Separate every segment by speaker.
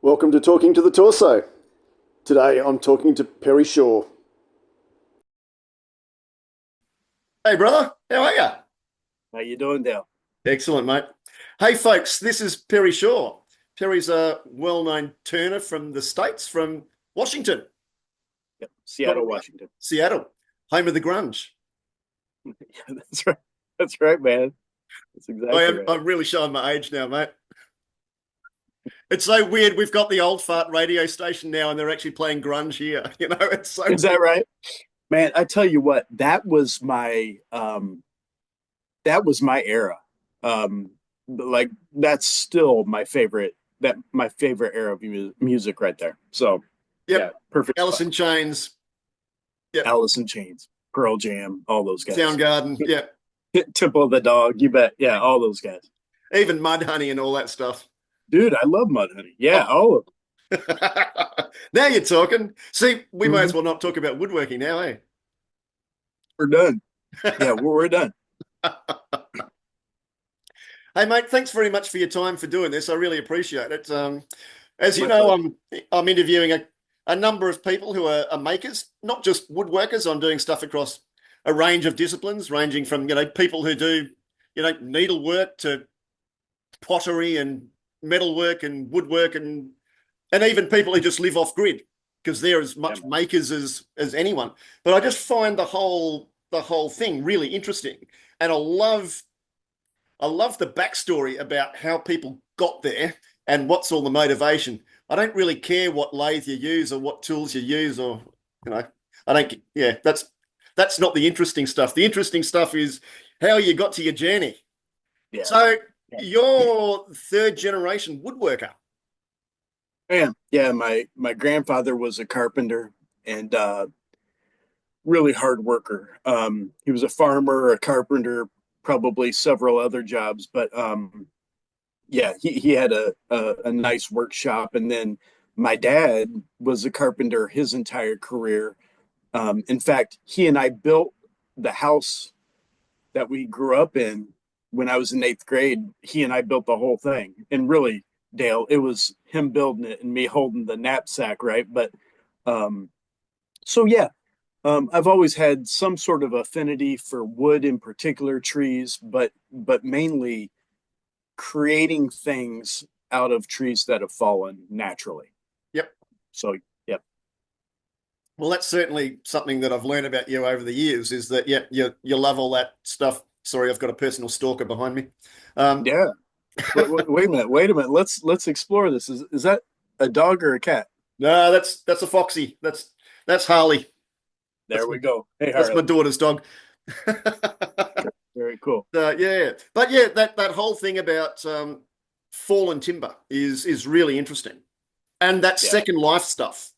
Speaker 1: Welcome to Talking to the Torso. Today I'm talking to Perry Shaw. Hey, brother, how are you?
Speaker 2: How you doing, Dale?
Speaker 1: Excellent, mate. Hey, folks, this is Perry Shaw. Perry's a well-known turner from the States, from Washington.
Speaker 2: Yep.
Speaker 1: Got it
Speaker 2: Seattle,
Speaker 1: right?
Speaker 2: Washington.
Speaker 1: Seattle, home of the grunge.
Speaker 2: Yeah, that's right. That's right, man. That's
Speaker 1: I
Speaker 2: exactly
Speaker 1: am,
Speaker 2: right.
Speaker 1: I'm really showing my age now, mate. It's so weird. We've got the old fart radio station now, and they're actually playing grunge here. It's so
Speaker 2: Is that
Speaker 1: weird.
Speaker 2: right? Man, I tell you what, that was my era. Like that's still my favorite era of music right there. So, yeah,
Speaker 1: Yep.
Speaker 2: perfect
Speaker 1: Alice
Speaker 2: spot.
Speaker 1: in Chains. Yep.
Speaker 2: Alice in Chains, Pearl Jam, all those guys.
Speaker 1: Soundgarden. Yep.
Speaker 2: Temple of the Dog, you bet. Yeah, all those guys.
Speaker 1: Even Mudhoney and all that stuff.
Speaker 2: Dude, I love Mudhoney. Yeah,
Speaker 1: Oh.
Speaker 2: all of
Speaker 1: Now you're talking. See, we
Speaker 2: them.
Speaker 1: might as well not talk about woodworking now, eh?
Speaker 2: We're done. Yeah, we're done.
Speaker 1: Hey, mate, thanks very much for your time for doing this. I really appreciate it. As you
Speaker 2: My
Speaker 1: know,
Speaker 2: pleasure.
Speaker 1: I'm interviewing a number of people who are makers, not just woodworkers. I'm doing stuff across a range of disciplines, ranging from people who do needlework to pottery and metalwork and woodwork and even people who just live off grid because they're as
Speaker 2: Yeah,
Speaker 1: much
Speaker 2: man.
Speaker 1: makers as anyone. But I just find the whole thing really interesting, and I love the backstory about how people got there and what's all the motivation. I don't really care what lathe you use or what tools you use, or you know, I don't. Yeah, that's not the interesting stuff. The interesting stuff is how you got to your journey.
Speaker 2: Yeah.
Speaker 1: So
Speaker 2: Yeah.
Speaker 1: you're third generation woodworker.
Speaker 2: Yeah. Yeah. My grandfather was a carpenter and really hard worker. He was a farmer, a carpenter, probably several other jobs, but yeah, he had a nice workshop. And then my dad was a carpenter his entire career. In fact, he and I built the house that we grew up in when I was in eighth grade. He and I built the whole thing. And really, Dale, it was him building it and me holding the knapsack, right? But um, so yeah, I've always had some sort of affinity for wood in particular, trees, but mainly creating things out of trees that have fallen naturally.
Speaker 1: Yep.
Speaker 2: So yep,
Speaker 1: Well, that's certainly something that I've learned about you over the years is that, yeah, you love all that stuff. Sorry, I've got a personal stalker behind me. Um,
Speaker 2: yeah. Wait a minute, wait a minute. Let's explore this. Is that a dog or a cat?
Speaker 1: no, that's a Foxy. That's Harley.
Speaker 2: There
Speaker 1: That's
Speaker 2: we go. Hey
Speaker 1: that's my
Speaker 2: Harley,
Speaker 1: daughter's dog.
Speaker 2: very cool.
Speaker 1: Yeah, but yeah, that whole thing about fallen timber is really interesting, and that
Speaker 2: Yeah,
Speaker 1: second life stuff.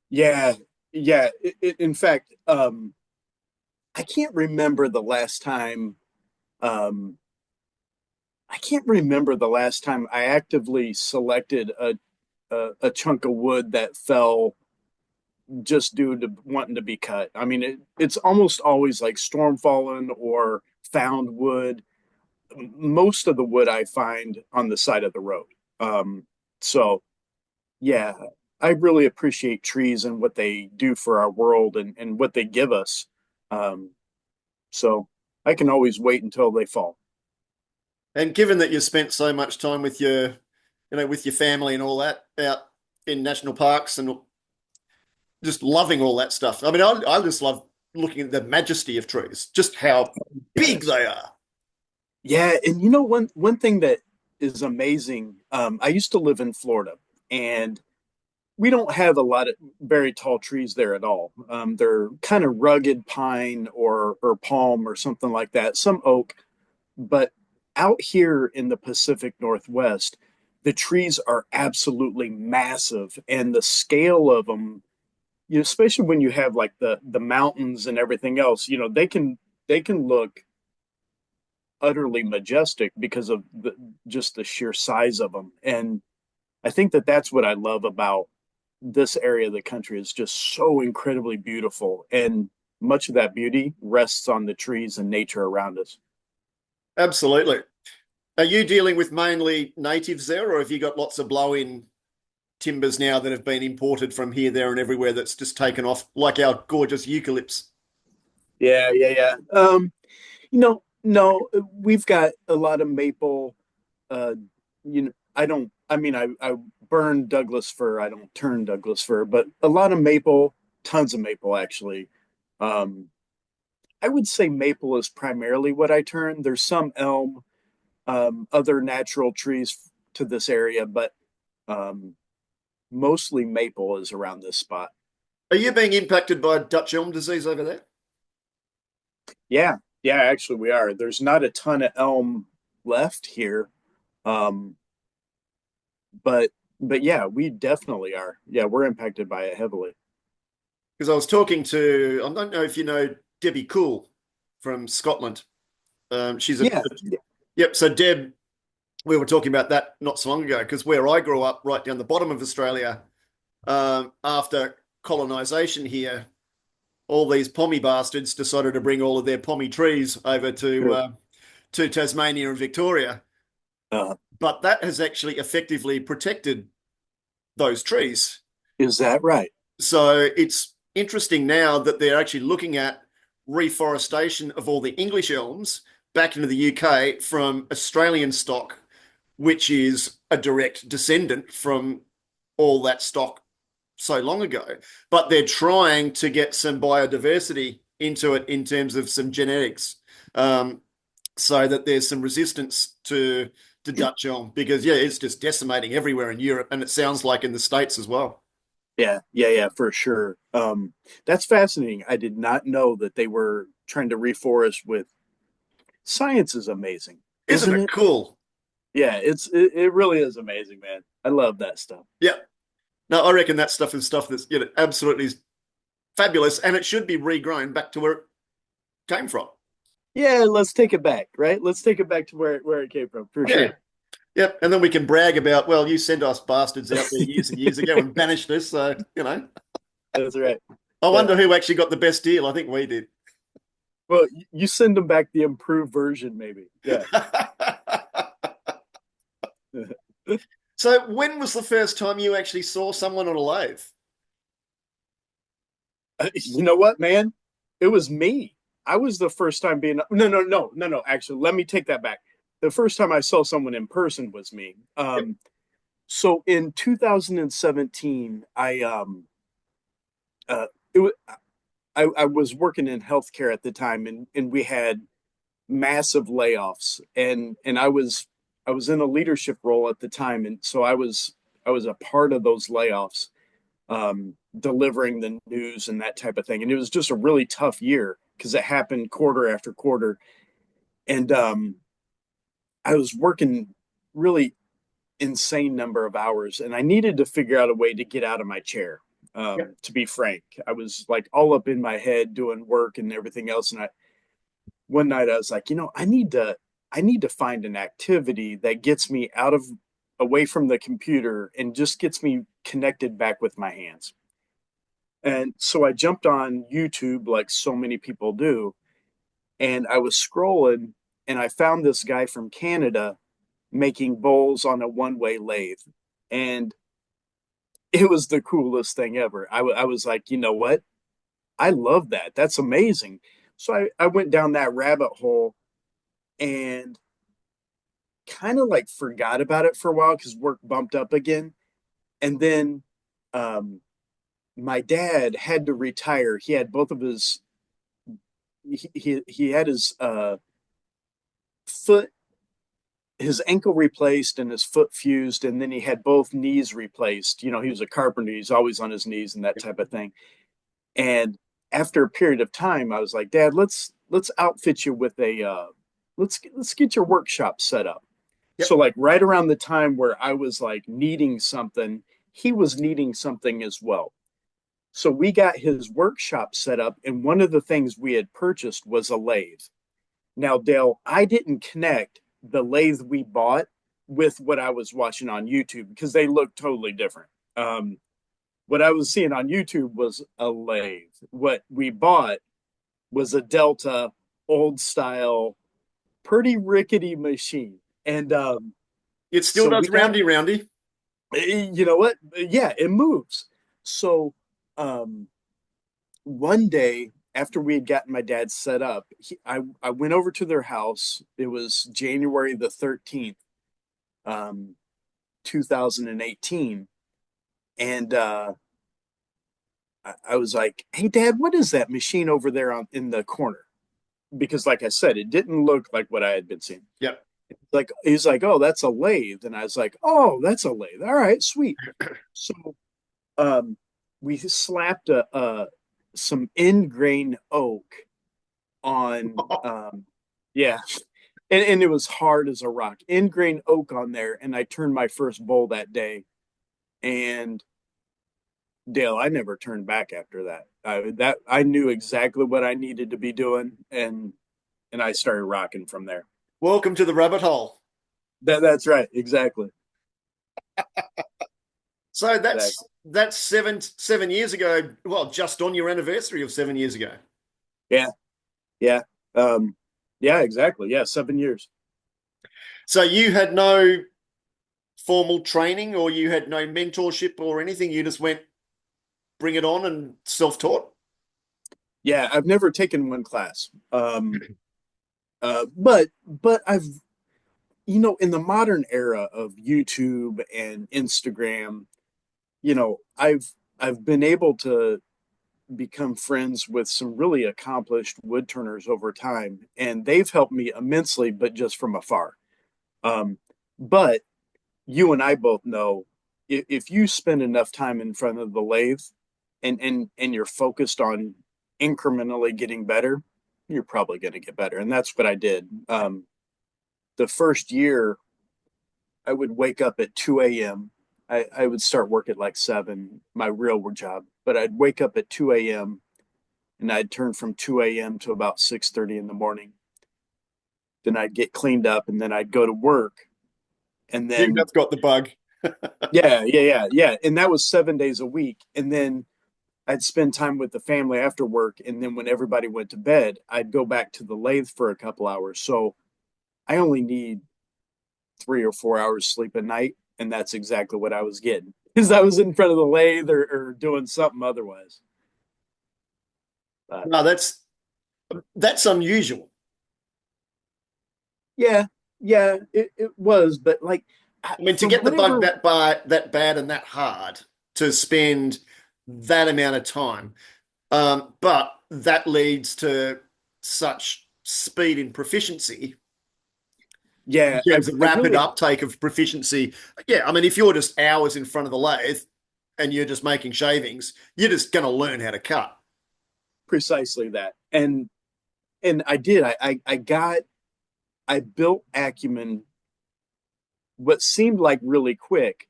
Speaker 2: yeah, yeah. In fact, I can't remember the last time. Um, I can't remember the last time I actively selected a chunk of wood that fell just due to wanting to be cut. I mean, it's almost always like storm fallen or found wood. Most of the wood I find on the side of the road. Um, so yeah, I really appreciate trees and what they do for our world and what they give us. Um, so I can always wait until they fall.
Speaker 1: And given that you spent so much time with your family and all that out in national parks and just loving all that stuff. I mean, I just love looking at the majesty of trees, just how big
Speaker 2: Yes.
Speaker 1: they are.
Speaker 2: Yeah, and you know one thing that is amazing. I used to live in Florida, and we don't have a lot of very tall trees there at all. They're kind of rugged pine or palm or something like that, some oak. But out here in the Pacific Northwest, the trees are absolutely massive, and the scale of them, especially when you have like the mountains and everything else, they can look utterly majestic because of just the sheer size of them. And I think that that's what I love about this area of the country is just so incredibly beautiful. And much of that beauty rests on the trees and nature around us.
Speaker 1: Absolutely. Are you dealing with mainly natives there, or have you got lots of blow-in? timbers now that have been imported from here, there, and everywhere that's just taken off, like our gorgeous eucalypts.
Speaker 2: Yeah, yeah, yeah. No, we've got a lot of maple. Uh, I don't. I mean, I burn Douglas fir. I don't turn Douglas fir, but a lot of maple, tons of maple actually. Um, I would say maple is primarily what I turn. There's some elm, other natural trees to this area, but um, mostly maple is around this spot.
Speaker 1: Are you being impacted by Dutch elm disease over there?
Speaker 2: Yeah, yeah, actually we are. There's not a ton of elm left here. Um, but but yeah, we definitely are. Yeah, we're impacted by it heavily.
Speaker 1: Because I was talking to, I don't know if you know Debbie Cool from Scotland. She's a,
Speaker 2: Yeah,
Speaker 1: yep. So Deb, we were talking about that not so long ago because where I grew up, right down the bottom of Australia, after colonisation here, all these pommy bastards decided to bring all of their pommy trees over
Speaker 2: sure.
Speaker 1: to Tasmania and Victoria.
Speaker 2: Uh,
Speaker 1: But that has actually effectively protected those trees.
Speaker 2: is that right?
Speaker 1: So it's interesting now that they're actually looking at reforestation of all the English elms back into the UK from Australian stock, which is a direct descendant from all that stock so long ago. But they're trying to get some biodiversity into it in terms of some genetics, um, so that there's some resistance to Dutch elm because yeah, it's just decimating everywhere in Europe, and it sounds like in the States as well.
Speaker 2: Yeah, yeah, yeah, for sure. That's fascinating. I did not know that they were trying to reforest with science is amazing,
Speaker 1: Isn't
Speaker 2: isn't
Speaker 1: it
Speaker 2: it?
Speaker 1: cool?
Speaker 2: Yeah, it really is amazing, man. I love that stuff.
Speaker 1: Yeah. No, I reckon that stuff is stuff that's absolutely fabulous, and it should be regrown back to where it came from.
Speaker 2: Yeah, let's take it back, right? Let's take it back to where it came from, for
Speaker 1: Yeah.
Speaker 2: sure.
Speaker 1: Yep. And then we can brag about, well, you sent us bastards out there years and years ago and banished us. So,
Speaker 2: That's right.
Speaker 1: I
Speaker 2: Yeah.
Speaker 1: wonder who actually got the best deal. I think we did.
Speaker 2: Well, you send them back the improved version, maybe. Yeah.
Speaker 1: So, when was the first time you actually saw someone on a lathe?
Speaker 2: You know what, man? It was me. I was the first time being no. Actually, let me take that back. The first time I saw someone in person was me.
Speaker 1: Yep.
Speaker 2: So in 2017, uh, it was, I was working in healthcare at the time, and we had massive layoffs, and I was in a leadership role at the time, and so I was a part of those layoffs, delivering the news and that type of thing. And it was just a really tough year because it happened quarter after quarter. And I was working really insane number of hours, and I needed to figure out a way to get out of my chair.
Speaker 1: Yep.
Speaker 2: To be frank, I was like all up in my head doing work and everything else. And I one night I was like, I need to find an activity that gets me out of away from the computer and just gets me connected back with my hands. And so I jumped on YouTube like so many people do, and I was scrolling and I found this guy from Canada making bowls on a one-way lathe. And it was the coolest thing ever. I was like, you know what? I love that. That's amazing. So I went down that rabbit hole and kind of like forgot about it for a while because work bumped up again. And then um, my dad had to retire. He had both of his he had his foot his ankle replaced and his foot fused, and then he had both knees replaced. You know, he was a carpenter, he's always on his knees and that type of thing. And after a period of time, I was like, Dad, let's outfit you with a let's get your workshop set up. So
Speaker 1: Yep.
Speaker 2: like right around the time where I was like needing something, he was needing something as well. So we got his workshop set up, and one of the things we had purchased was a lathe. Now, Dale, I didn't connect the lathe we bought with what I was watching on YouTube because they look totally different. What I was seeing on YouTube was a lathe. What we bought was a Delta old style, pretty rickety machine. And
Speaker 1: It still
Speaker 2: so we
Speaker 1: does
Speaker 2: got
Speaker 1: roundy roundy.
Speaker 2: You know what? Yeah, it moves. So, um, one day after we had gotten my dad set up, I went over to their house. It was January the 13th, um, 2018. And I was like, "Hey, Dad, what is that machine over there in the corner?" Because, like I said, it didn't look like what I had been seeing.
Speaker 1: Yep.
Speaker 2: Like he's like, "Oh, that's a lathe," and I was like, "Oh, that's a lathe. All right, sweet." So, um, we slapped a some end grain oak on, yeah, and it was hard as a rock. End grain oak on there, and I turned my first bowl that day, and Dale, I never turned back after that. I knew exactly what I needed to be doing, and I started rocking from there.
Speaker 1: Welcome to the rabbit hole.
Speaker 2: That's right, exactly,
Speaker 1: So
Speaker 2: exactly.
Speaker 1: that's seven years ago. Well, just on your anniversary of 7 years ago.
Speaker 2: Yeah, yeah, yeah, exactly. Yeah, 7 years.
Speaker 1: So you had no formal training or you had no mentorship or anything. You just went bring it on and self-taught.
Speaker 2: Yeah, I've never taken one class. But I've in the modern era of YouTube and Instagram, I've been able to become friends with some really accomplished wood turners over time, and they've helped me immensely, but just from afar. Um, but you and I both know if you spend enough time in front of the lathe and you're focused on incrementally getting better, you're probably going to get better. And that's what I did. The first year, I would wake up at 2 a.m. I would start work at like 7, my real work job, but I'd wake up at 2 a.m. and I'd turn from 2 a.m. to about 6:30 in the morning. Then I'd get cleaned up and then I'd go to work. And
Speaker 1: You
Speaker 2: then,
Speaker 1: have got the bug.
Speaker 2: yeah. And that was 7 days a week. And then I'd spend time with the family after work. And then when everybody went to bed, I'd go back to the lathe for a couple hours. So I only need 3 or 4 hours sleep a night. And that's exactly what I was getting because I was in front of the lathe or doing something otherwise. But
Speaker 1: No, that's unusual.
Speaker 2: yeah, yeah, it was. But like,
Speaker 1: I mean, to
Speaker 2: from
Speaker 1: get the bug
Speaker 2: whatever,
Speaker 1: that bad and that hard to spend that amount of time, but that leads to such speed in proficiency in
Speaker 2: yeah,
Speaker 1: terms of
Speaker 2: I
Speaker 1: rapid
Speaker 2: really
Speaker 1: uptake of proficiency. Yeah, I mean, if you're just hours in front of the lathe and you're just making shavings, you're just going to learn how to cut.
Speaker 2: precisely that. And I did. I built acumen what seemed like really quick,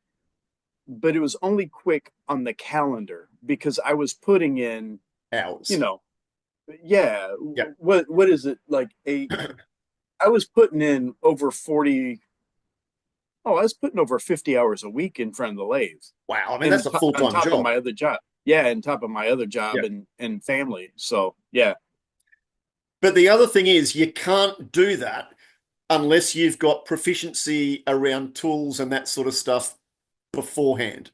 Speaker 2: but it was only quick on the calendar because I was putting in, you
Speaker 1: Hours.
Speaker 2: know, yeah,
Speaker 1: Yeah.
Speaker 2: what is it like I was putting in over 40. Oh, I was putting over 50 hours a week in front of the lathe
Speaker 1: Wow. I mean,
Speaker 2: in
Speaker 1: that's a
Speaker 2: on
Speaker 1: full-time
Speaker 2: top of
Speaker 1: job.
Speaker 2: my other job. Yeah, on top of my other job
Speaker 1: Yeah.
Speaker 2: and family. So, yeah.
Speaker 1: But the other thing is, you can't do that unless you've got proficiency around tools and that sort of stuff beforehand.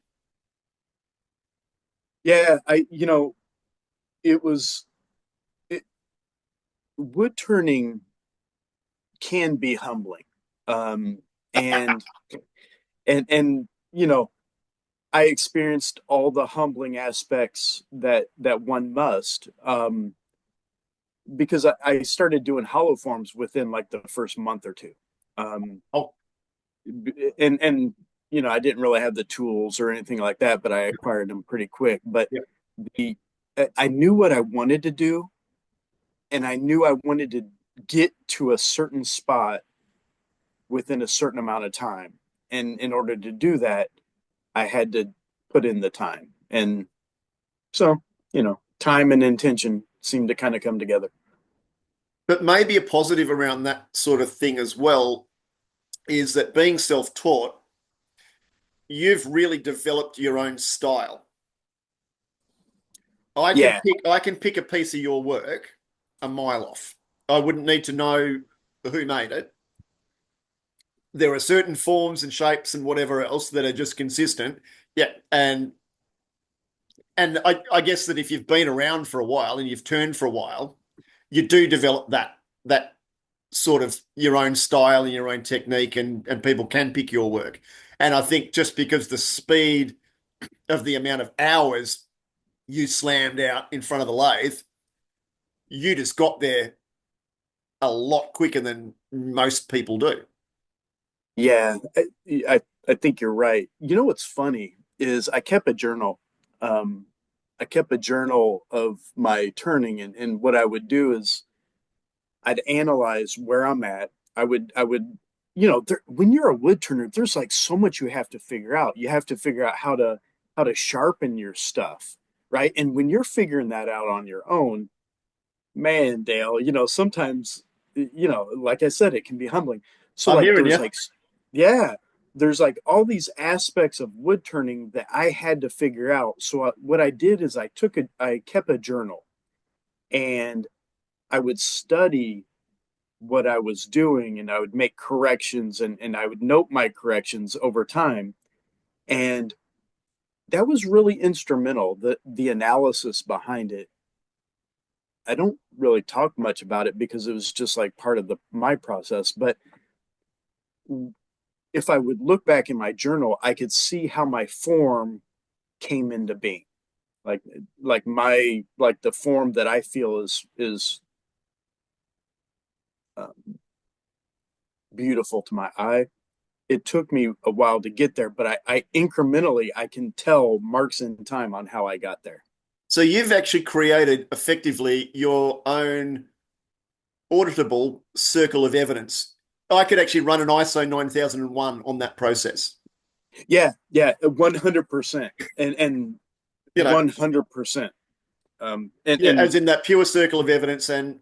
Speaker 2: Yeah, it was it, wood turning can be humbling. Um, and and I experienced all the humbling aspects that one must, because I started doing hollow forms within like the first month or two. Um,
Speaker 1: Oh,
Speaker 2: and I didn't really have the tools or anything like that, but I acquired them pretty quick. But
Speaker 1: yeah.
Speaker 2: the I knew what I wanted to do, and I knew I wanted to get to a certain spot within a certain amount of time. And in order to do that, I had to put in the time. And so, time and intention seem to kind of come together.
Speaker 1: But maybe a positive around that sort of thing as well is that being self-taught, you've really developed your own style.
Speaker 2: Yeah.
Speaker 1: I can pick a piece of your work a mile off. I wouldn't need to know who made it. there are certain forms and shapes and whatever else that are just consistent. Yeah, and I guess that if you've been around for a while and you've turned for a while, you do develop that sort of your own style and your own technique, and people can pick your work. And I think just because the speed of the amount of hours you slammed out in front of the lathe, you just got there a lot quicker than most people do.
Speaker 2: Yeah, I think you're right. You know what's funny is I kept a journal. Um, I kept a journal of my turning, and what I would do is I'd analyze where I'm at. I would, when you're a wood turner, there's like so much you have to figure out. You have to figure out how to sharpen your stuff, right? And when you're figuring that out on your own, man, Dale, sometimes, like I said, it can be humbling. So
Speaker 1: I'm
Speaker 2: like
Speaker 1: hearing you.
Speaker 2: yeah, there's like all these aspects of wood turning that I had to figure out. So what I did is I kept a journal and I would study what I was doing and I would make corrections and I would note my corrections over time. And that was really instrumental, the analysis behind it. I don't really talk much about it because it was just like part of my process. But if I would look back in my journal, I could see how my form came into being. Like like the form that I feel is um, beautiful to my eye. It took me a while to get there, but I incrementally I can tell marks in time on how I got there.
Speaker 1: So you've actually created effectively your own auditable circle of evidence. I could actually run an ISO 9001 on that process.
Speaker 2: Yeah, yeah, 100%, and
Speaker 1: You know,
Speaker 2: 100%.
Speaker 1: yeah,
Speaker 2: And
Speaker 1: as in that pure circle of evidence, and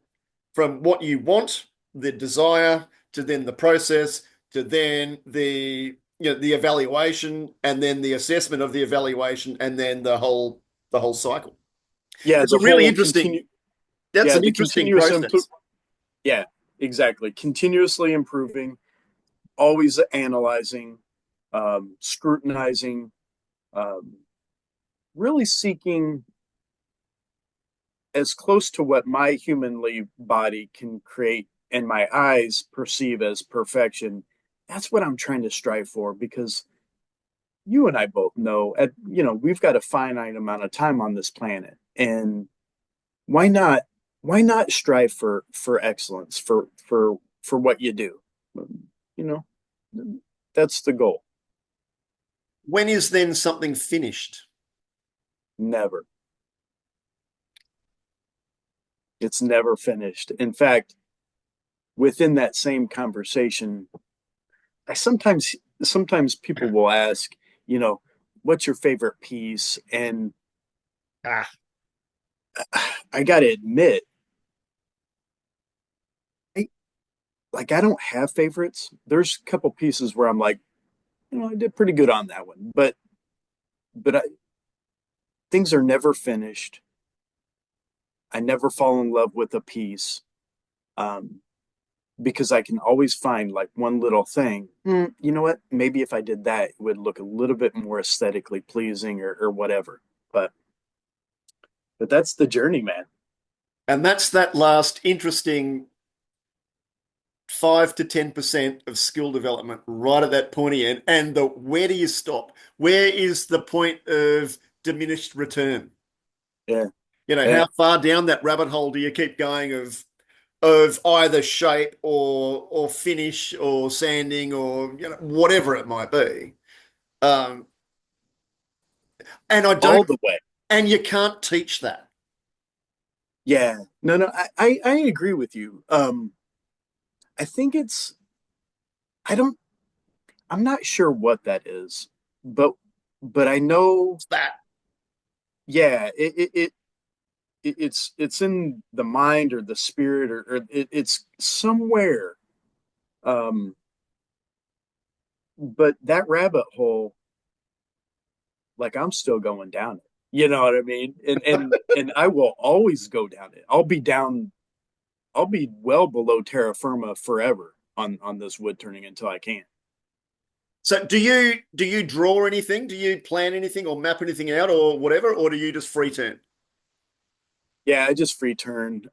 Speaker 1: from what you want, the desire, to then the process, to then the evaluation, and then the assessment of the evaluation, and then the whole cycle.
Speaker 2: yeah,
Speaker 1: It's a
Speaker 2: the
Speaker 1: really
Speaker 2: whole
Speaker 1: interesting.
Speaker 2: continue.
Speaker 1: That's
Speaker 2: Yeah,
Speaker 1: an
Speaker 2: the
Speaker 1: interesting
Speaker 2: continuous
Speaker 1: process.
Speaker 2: Yeah, exactly. Continuously improving, always analyzing, scrutinizing, um, really seeking as close to what my humanly body can create and my eyes perceive as perfection. That's what I'm trying to strive for because you and I both know we've got a finite amount of time on this planet, and why not why not strive for excellence for what you do? You know, that's the goal.
Speaker 1: When is then something finished?
Speaker 2: Never. It's never finished. In fact, within that same conversation, I sometimes people will ask, you know, what's your favorite piece? And
Speaker 1: Ah,
Speaker 2: I got to admit, I, I don't have favorites. There's a couple pieces where I'm like, I did pretty good on that one, but things are never finished. I never fall in love with a piece um, because I can always find like one little thing. You know what? Maybe if I did that, it would look a little bit more aesthetically pleasing or whatever. But but that's the journey, man.
Speaker 1: and that's that last interesting 5 to 10% of skill development right at that pointy end. And the where do you stop? Where is the point of diminished return?
Speaker 2: Yeah,
Speaker 1: How
Speaker 2: yeah.
Speaker 1: far down that rabbit hole do you keep going of either shape or finish or sanding or whatever it might be. Um, and I don't
Speaker 2: All the way.
Speaker 1: and you can't teach that.
Speaker 2: Yeah. No, no, I agree with you. I think I don't, I'm not sure what that is, but, but I know,
Speaker 1: It's that.
Speaker 2: yeah, it's in the mind or the spirit or it's somewhere. Um, but that rabbit hole, like I'm still going down it. You know what I mean? And I will always go down it. I'll be well below terra firma forever on this wood turning until I can.
Speaker 1: So do you draw anything? Do you plan anything or map anything out or whatever, or do you just free turn?
Speaker 2: Yeah, I just free turn.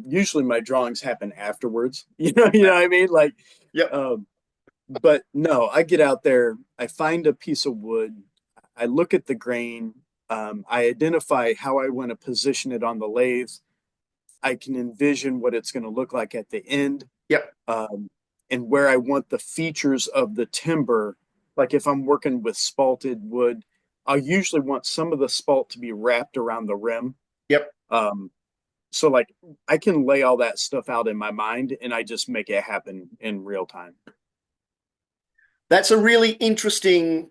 Speaker 2: Usually my drawings happen afterwards. You know what I mean? Like,
Speaker 1: Yep.
Speaker 2: um, but no, I get out there, I find a piece of wood, I look at the grain, I identify how I want to position it on the lathe. I can envision what it's going to look like at the end,
Speaker 1: Yep.
Speaker 2: um, and where I want the features of the timber. Like if I'm working with spalted wood, I usually want some of the spalt to be wrapped around the rim.
Speaker 1: Yep.
Speaker 2: Um, so like I can lay all that stuff out in my mind and I just make it happen in real time.
Speaker 1: That's a really interesting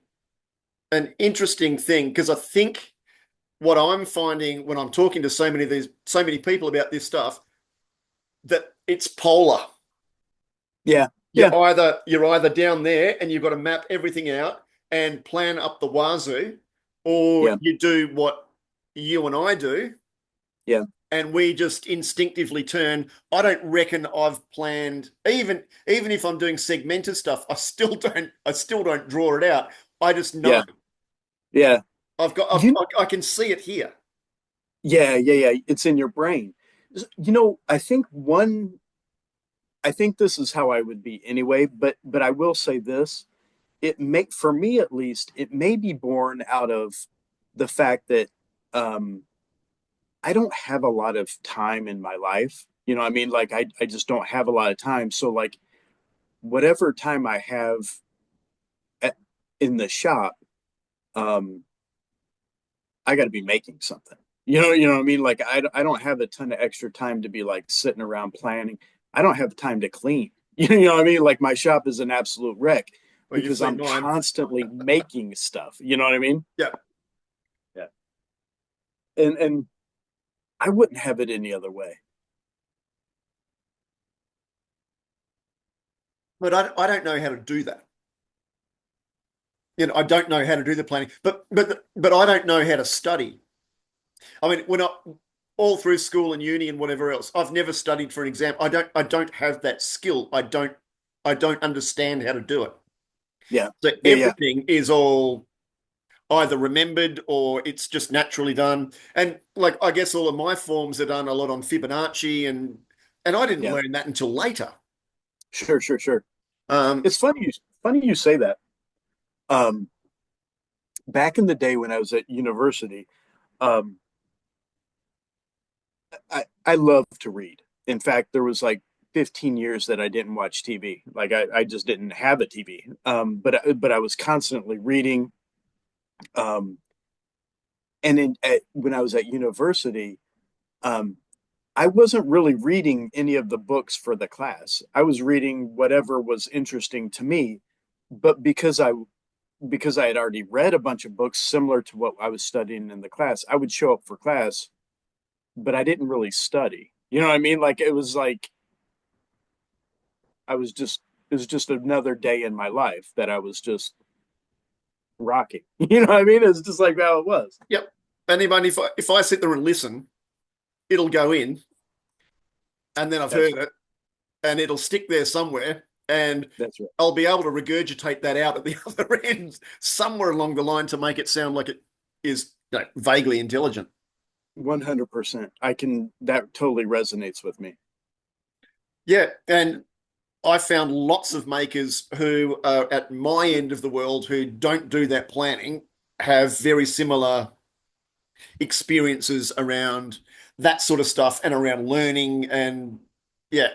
Speaker 1: thing because I think what I'm finding when I'm talking to so many people about this stuff, that it's polar.
Speaker 2: Yeah, yeah,
Speaker 1: You're either down there and you've got to map everything out and plan up the wazoo, or
Speaker 2: yeah,
Speaker 1: you do what you and I do,
Speaker 2: yeah,
Speaker 1: and we just instinctively turn. I don't reckon I've planned, even if I'm doing segmented stuff, I still don't draw it out. I just know.
Speaker 2: yeah, yeah. You,
Speaker 1: I can see it here.
Speaker 2: yeah, yeah, yeah. It's in your brain. I think I think this is how I would be anyway, but I will say this. For me at least, it may be born out of the fact that um I don't have a lot of time in my life. You know, what I mean, like I just don't have a lot of time. So like whatever time I have at, in the shop, um, I got to be making something. You know what I mean? Like I don't have a ton of extra time to be like sitting around planning. I don't have time to clean. You know what I mean? Like my shop is an absolute wreck
Speaker 1: Well, you've
Speaker 2: because
Speaker 1: seen
Speaker 2: I'm
Speaker 1: mine.
Speaker 2: constantly making stuff. You know what I mean?
Speaker 1: Yeah,
Speaker 2: Yeah. And I wouldn't have it any other way.
Speaker 1: but I don't know how to do that. I don't know how to do the planning, but I don't know how to study. I mean, when I all through school and uni and whatever else, I've never studied for an exam. I don't have that skill. I don't understand how to do it.
Speaker 2: Yeah.
Speaker 1: So
Speaker 2: Yeah. Yeah.
Speaker 1: everything is all either remembered or it's just naturally done. And like I guess all of my forms are done a lot on Fibonacci and I didn't
Speaker 2: Yeah.
Speaker 1: learn that until later.
Speaker 2: Sure. Sure. Sure.
Speaker 1: Um,
Speaker 2: It's funny you say that. Um, Back in the day when I was at university, um, I love to read. In fact, there was like 15 years that I didn't watch TV. Like I just didn't have a TV. But I was constantly reading. Um, when I was at university, um, I wasn't really reading any of the books for the class. I was reading whatever was interesting to me. But because I had already read a bunch of books similar to what I was studying in the class, I would show up for class, but I didn't really study. You know what I mean? Like it was like I was just it was just another day in my life that I was just rocking. You know what I mean? It's just like how it was.
Speaker 1: yep. And even if I sit there and listen, it'll go in, and then I've
Speaker 2: That's
Speaker 1: heard
Speaker 2: right.
Speaker 1: it, and it'll stick there somewhere, and
Speaker 2: That's right.
Speaker 1: I'll be able to regurgitate that out at the other end somewhere along the line to make it sound like it is vaguely intelligent.
Speaker 2: 100%. That totally resonates with me.
Speaker 1: Yeah, and I found lots of makers who are at my end of the world who don't do that planning have very similar experiences around that sort of stuff and around learning and yeah.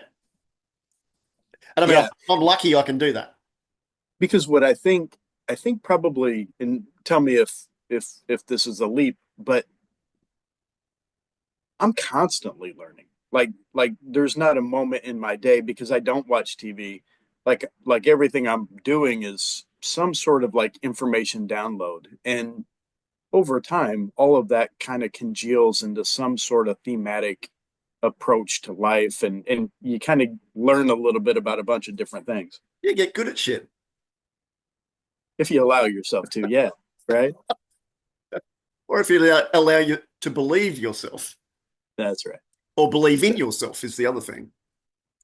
Speaker 1: And I mean, I'm,
Speaker 2: Yeah,
Speaker 1: I'm lucky I can do that.
Speaker 2: because I think probably, and tell me if this is a leap, but I'm constantly learning. Like there's not a moment in my day because I don't watch TV. Like everything I'm doing is some sort of like information download. And over time, all of that kind of congeals into some sort of thematic approach to life and you kind of learn a little bit about a bunch of different things
Speaker 1: You get good at shit.
Speaker 2: if you allow yourself to. Yeah, right?
Speaker 1: Or if you allow you to believe yourself
Speaker 2: That's right.
Speaker 1: or believe in yourself is the other thing.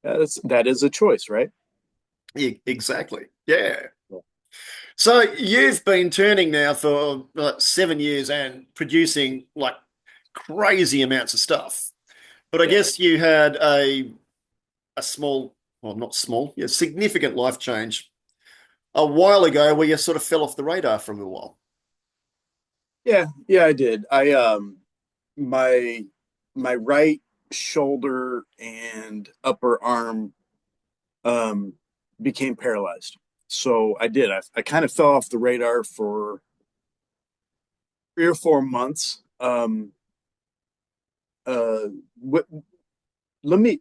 Speaker 2: That is a choice, right?
Speaker 1: Yeah, exactly. Yeah. So you've been turning now for 7 years and producing like crazy amounts of stuff. But I
Speaker 2: Yeah.
Speaker 1: guess you had a small, well, not small, yeah, significant life change a while ago where you sort of fell off the radar for a little while.
Speaker 2: Yeah, yeah, I did. My my right shoulder and upper arm um became paralyzed. So I did. I kind of fell off the radar for 3 or 4 months. Uh what let me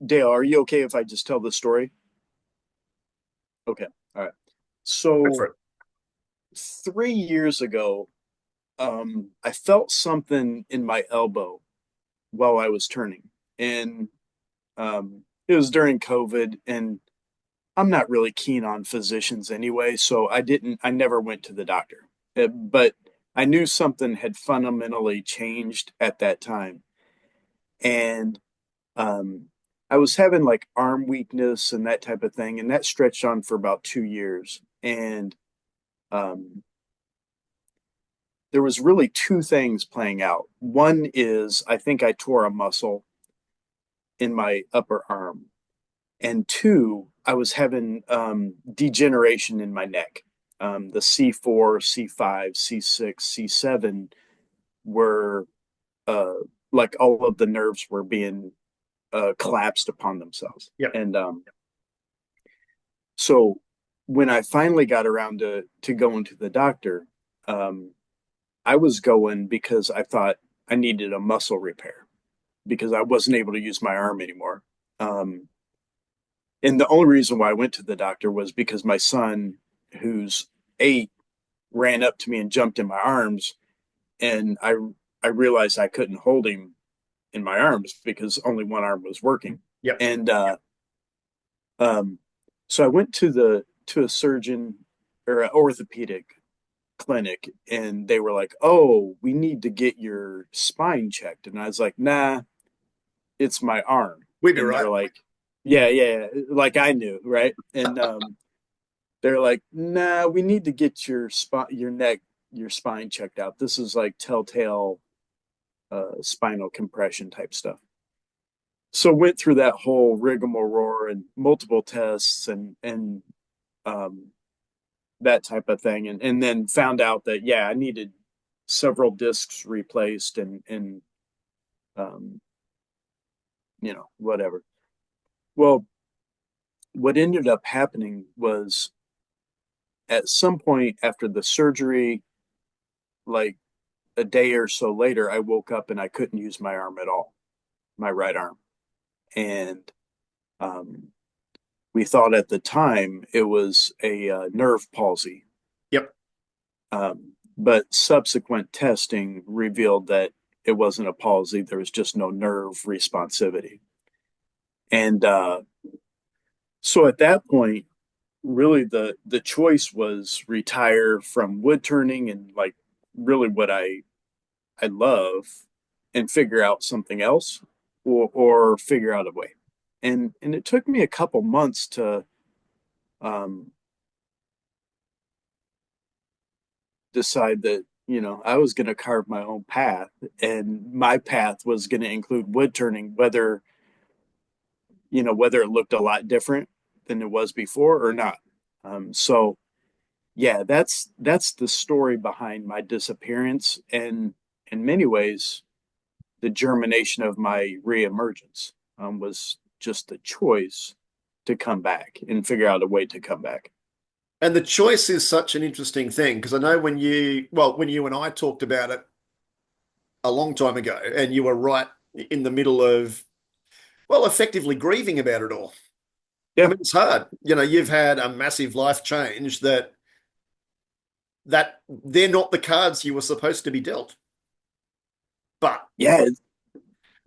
Speaker 2: Dale, are you okay if I just tell the story? Okay. All right.
Speaker 1: Go
Speaker 2: So
Speaker 1: for it.
Speaker 2: 3 years ago, I felt something in my elbow while I was turning. And it was during COVID, and I'm not really keen on physicians anyway, so I never went to the doctor. But I knew something had fundamentally changed at that time. And um, I was having like arm weakness and that type of thing, and that stretched on for about 2 years. And um, there was really two things playing out. One is I think I tore a muscle in my upper arm, and two, I was having degeneration in my neck. The C4, C5, C6, C7 were uh, like all of the nerves were being collapsed upon themselves.
Speaker 1: Yep.
Speaker 2: And so when I finally got around to going to the doctor, um, I was going because I thought I needed a muscle repair because I wasn't able to use my arm anymore. Um, And the only reason why I went to the doctor was because my son, who's 8, ran up to me and jumped in my arms, and I realized I couldn't hold him in my arms because only one arm was working.
Speaker 1: Yep.
Speaker 2: And um, so I went to a surgeon or an orthopedic clinic, and they were like, "Oh, we need to get your spine checked." And I was like, "Nah, it's my arm."
Speaker 1: We'd be
Speaker 2: And
Speaker 1: right.
Speaker 2: they're like, "Yeah, yeah," like I knew, right? And they're like, nah, we need to get your neck, your spine checked out. This is like telltale spinal compression type stuff. So went through that whole rigmarole and multiple tests and um, that type of thing, and then found out that yeah, I needed several discs replaced and um, whatever. Well, what ended up happening was at some point after the surgery, like a day or so later, I woke up and I couldn't use my arm at all, my right arm. And um, we thought at the time it was a nerve palsy.
Speaker 1: Yep.
Speaker 2: But subsequent testing revealed that it wasn't a palsy, there was just no nerve responsivity. And so at that point, really the choice was retire from wood turning and like really what I love and figure out something else or figure out a way. And it took me a couple months to um, decide that, I was going to carve my own path and my path was going to include wood turning, whether it looked a lot different than it was before or not. So yeah, that's the story behind my disappearance and in many ways the germination of my reemergence was just the choice to come back and figure out a way to come back.
Speaker 1: And the choice is such an interesting thing because I know when you and I talked about it a long time ago, and you were right in the middle of, well, effectively grieving about it all. I
Speaker 2: Yeah,
Speaker 1: mean, it's hard. You've had a massive life change that they're not the cards you were supposed to be dealt. But
Speaker 2: yeah,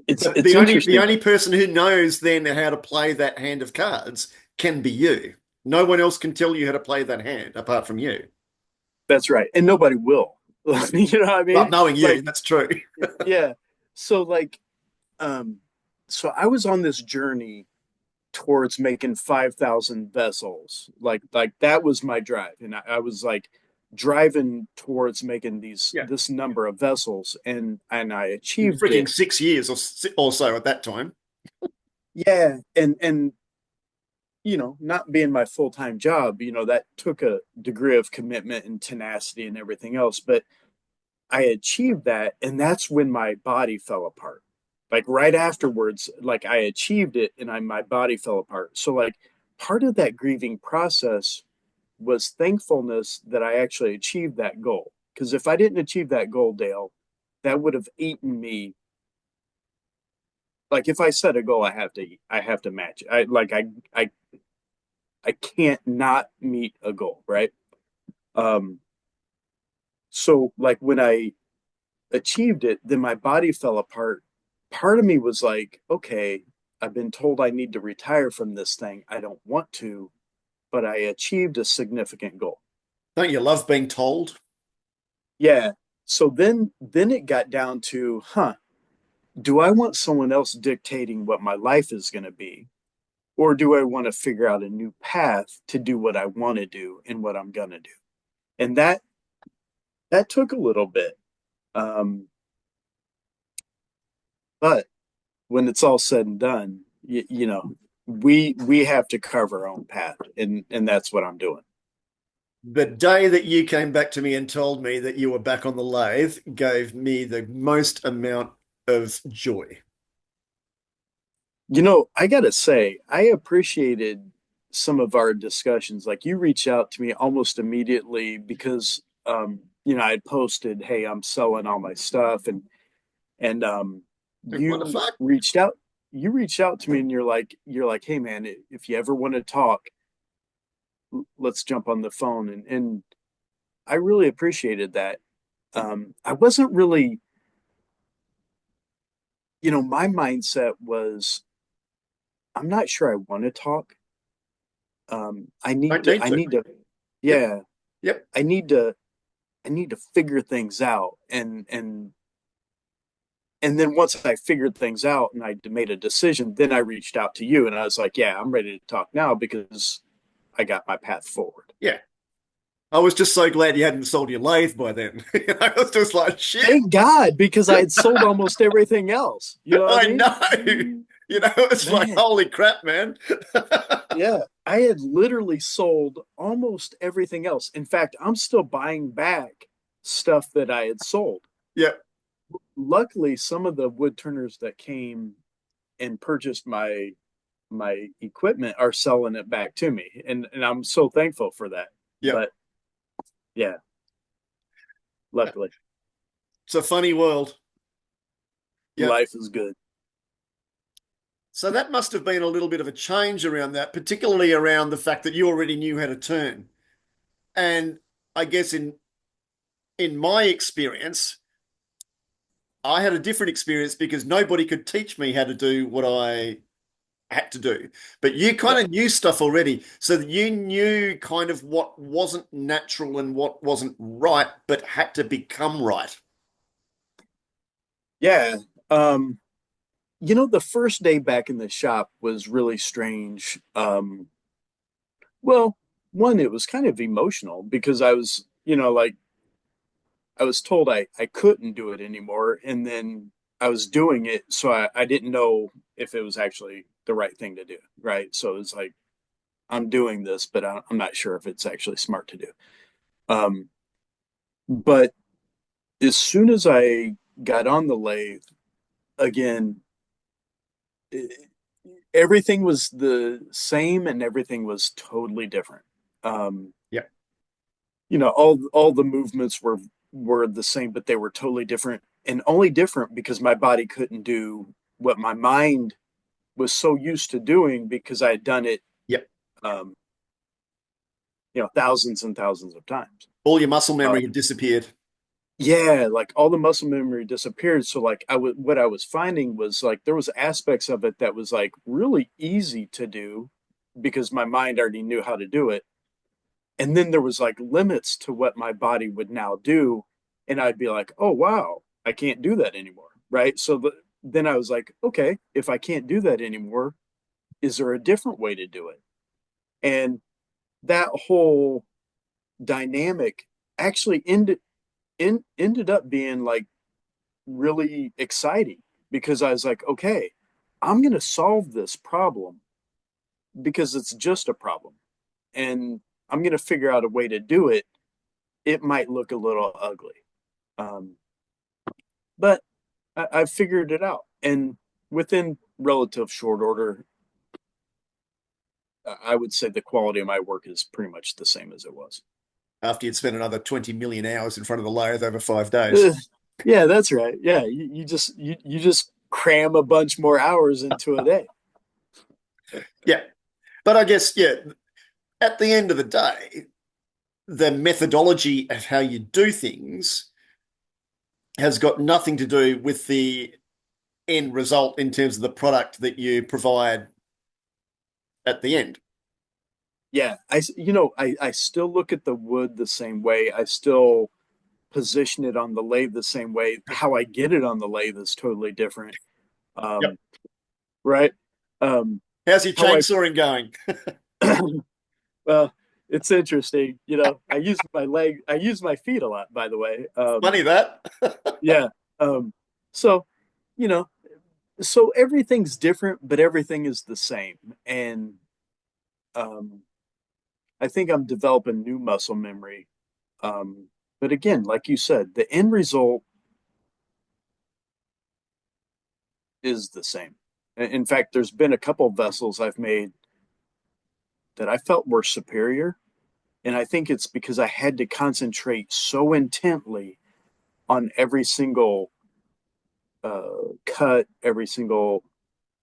Speaker 2: it's
Speaker 1: the,
Speaker 2: it's
Speaker 1: the only the
Speaker 2: interesting.
Speaker 1: only person who knows then how to play that hand of cards can be you. No one else can tell you how to play that hand apart from you.
Speaker 2: That's right, and nobody will. You know what I
Speaker 1: But
Speaker 2: mean?
Speaker 1: knowing you,
Speaker 2: Like,
Speaker 1: that's true.
Speaker 2: yeah. So like, um, so I was on this journey towards making 5,000 vessels. Like that was my drive. And I was like driving towards making
Speaker 1: Yeah.
Speaker 2: this number of vessels, and I
Speaker 1: In
Speaker 2: achieved
Speaker 1: freaking
Speaker 2: it.
Speaker 1: 6 years or so at that time.
Speaker 2: Yeah. And not being my full-time job, that took a degree of commitment and tenacity and everything else. But I achieved that, and that's when my body fell apart. Like right afterwards, like I achieved it, and my body fell apart. So like part of that grieving process was thankfulness that I actually achieved that goal. Because if I didn't achieve that goal, Dale, that would have eaten me. Like if I set a goal, I have to match it. I can't not meet a goal, right? Um, so like when I achieved it, then my body fell apart. Part of me was like, okay, I've been told I need to retire from this thing. I don't want to, but I achieved a significant goal.
Speaker 1: Don't you love being told?
Speaker 2: Yeah. So then it got down to, do I want someone else dictating what my life is going to be? Or do I want to figure out a new path to do what I want to do and what I'm going to do? And that took a little bit. Um, but when it's all said and done, we have to carve our own path, and that's what I'm doing.
Speaker 1: The day that you came back to me and told me that you were back on the lathe gave me the most amount of joy.
Speaker 2: I gotta say, I appreciated some of our discussions. Like you reached out to me almost immediately because I had posted, "Hey, I'm selling all my stuff," and
Speaker 1: What the
Speaker 2: you
Speaker 1: fuck?
Speaker 2: reached out. You reached out to me, and you're like, "Hey, man, if you ever want to talk, let's jump on the phone." And I really appreciated that. I wasn't really, my mindset was, I'm not sure I want to talk. I need
Speaker 1: Don't
Speaker 2: to,
Speaker 1: need
Speaker 2: I
Speaker 1: to.
Speaker 2: need to,
Speaker 1: Yep.
Speaker 2: yeah,
Speaker 1: Yep.
Speaker 2: I need to, I need to figure things out. And then once I figured things out and I made a decision, then I reached out to you and I was like, yeah, I'm ready to talk now because I got my path forward.
Speaker 1: Yeah. I was just so glad you hadn't sold your lathe by then. I was just like, shit.
Speaker 2: Thank God, because I had sold almost everything else. You know what I
Speaker 1: I
Speaker 2: mean?
Speaker 1: know. It's like,
Speaker 2: Man,
Speaker 1: holy crap, man.
Speaker 2: yeah, I had literally sold almost everything else. In fact, I'm still buying back stuff that I had sold.
Speaker 1: Yep.
Speaker 2: Luckily, some of the wood turners that came and purchased my equipment are selling it back to me, and I'm so thankful for that.
Speaker 1: Yep.
Speaker 2: But yeah, luckily,
Speaker 1: It's a funny world. Yep.
Speaker 2: life is good.
Speaker 1: So that must have been a little bit of a change around that, particularly around the fact that you already knew how to turn. And I guess in my experience, I had a different experience because nobody could teach me how to do what I had to do. But you kind
Speaker 2: Yeah,
Speaker 1: of knew stuff already, so that you knew kind of what wasn't natural and what wasn't right, but had to become right.
Speaker 2: yeah. The first day back in the shop was really strange. Well, one, it was kind of emotional because I was, like I was told I couldn't do it anymore. And then I was doing it. So I didn't know if it was actually the right thing to do. Right. So it's like, I'm doing this, but I'm not sure if it's actually smart to do. Um, but as soon as I got on the lathe, again, it, everything was the same and everything was totally different. Um,
Speaker 1: Yeah.
Speaker 2: all the movements were the same, but they were totally different, and only different because my body couldn't do what my mind was so used to doing because I had done it,
Speaker 1: Yeah.
Speaker 2: um, thousands and thousands of times.
Speaker 1: All your muscle
Speaker 2: Uh,
Speaker 1: memory had disappeared.
Speaker 2: yeah, like all the muscle memory disappeared. So like what I was finding was like there was aspects of it that was like really easy to do because my mind already knew how to do it. And then there was like limits to what my body would now do. And I'd be like, oh, wow, I can't do that anymore. Right. So then I was like, okay, if I can't do that anymore, is there a different way to do it? And that whole dynamic actually ended up being like really exciting because I was like, okay, I'm going to solve this problem because it's just a problem. And I'm going to figure out a way to do it. It might look a little ugly. Um, but I figured it out. And within relative short order, I would say the quality of my work is pretty much the same as it was.
Speaker 1: After you'd spent another 20 million hours in front of the lathe over 5 days.
Speaker 2: Uh, yeah, that's right. Yeah, you just cram a bunch more hours into a day.
Speaker 1: Yeah. But I guess, yeah, at the end of the day, the methodology of how you do things has got nothing to do with the end result in terms of the product that you provide at the end.
Speaker 2: Yeah, I still look at the wood the same way. I still position it on the lathe the same way. How I get it on the lathe is totally different.
Speaker 1: Yep.
Speaker 2: Um, right? Um,
Speaker 1: How's your
Speaker 2: how
Speaker 1: chainsawing going?
Speaker 2: I well, it's interesting. I use my feet a lot, by the way.
Speaker 1: Funny that.
Speaker 2: Yeah. Um, so, you know, so everything's different, but everything is the same. And um, I think I'm developing new muscle memory. But again, like you said, the end result is the same. In fact, there's been a couple vessels I've made that I felt were superior. And I think it's because I had to concentrate so intently on every single cut, every single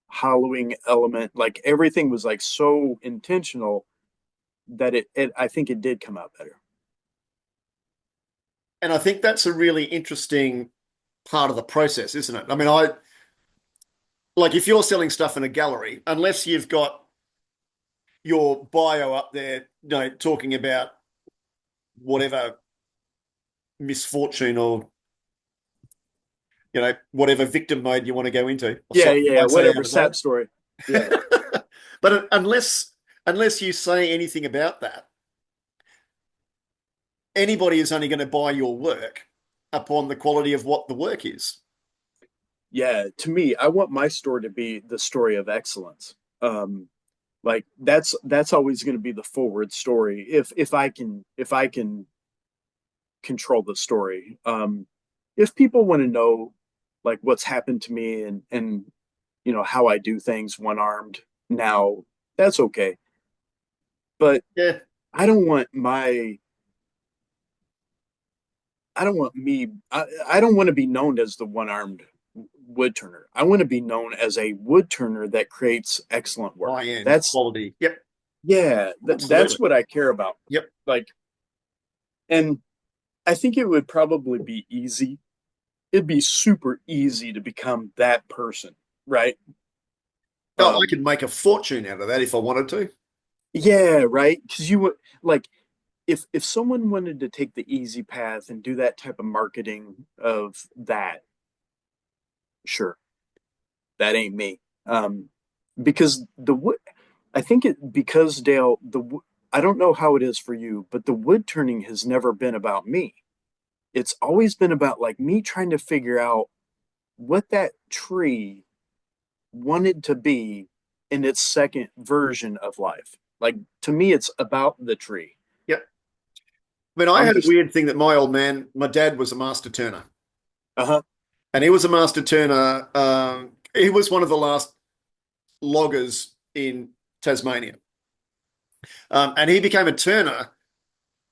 Speaker 2: hollowing element. Like everything was like so intentional that I think it did come out better.
Speaker 1: And I think that's a really interesting part of the process, isn't it? I mean, I like if you're selling stuff in a gallery, unless you've got your bio up there, talking about whatever misfortune or whatever victim mode you want to go into. Or
Speaker 2: Yeah,
Speaker 1: sorry,
Speaker 2: yeah, yeah,
Speaker 1: I say
Speaker 2: whatever
Speaker 1: out of that.
Speaker 2: sap story. Yeah.
Speaker 1: But unless you say anything about that, anybody is only going to buy your work upon the quality of what the work is.
Speaker 2: Yeah, to me, I want my story to be the story of excellence. Like that's always going to be the forward story if I can control the story. If people want to know like what's happened to me and how I do things one armed now, that's okay. But
Speaker 1: Yeah.
Speaker 2: I don't want my I don't want me I don't want to be known as the one armed wood turner. I want to be known as a wood turner that creates excellent work.
Speaker 1: High end
Speaker 2: That's
Speaker 1: quality. Yep.
Speaker 2: yeah,
Speaker 1: Absolutely.
Speaker 2: that's what I care about.
Speaker 1: Yep.
Speaker 2: Like, and I think it would probably be easy. It'd be super easy to become that person, right?
Speaker 1: Oh, I
Speaker 2: Um,
Speaker 1: could make a fortune out of that if I wanted to.
Speaker 2: yeah, right. Because you would like if someone wanted to take the easy path and do that type of marketing of that, sure, that ain't me. Because the wood, I think it because Dale, I don't know how it is for you, but the wood turning has never been about me. It's always been about like me trying to figure out what that tree wanted to be in its second version of life. Like to me, it's about the tree.
Speaker 1: Yep. I mean, I
Speaker 2: I'm
Speaker 1: had a
Speaker 2: just,
Speaker 1: weird thing that my old man, my dad was a master turner,
Speaker 2: uh-huh.
Speaker 1: and he was a master turner. He was one of the last loggers in Tasmania. And he became a turner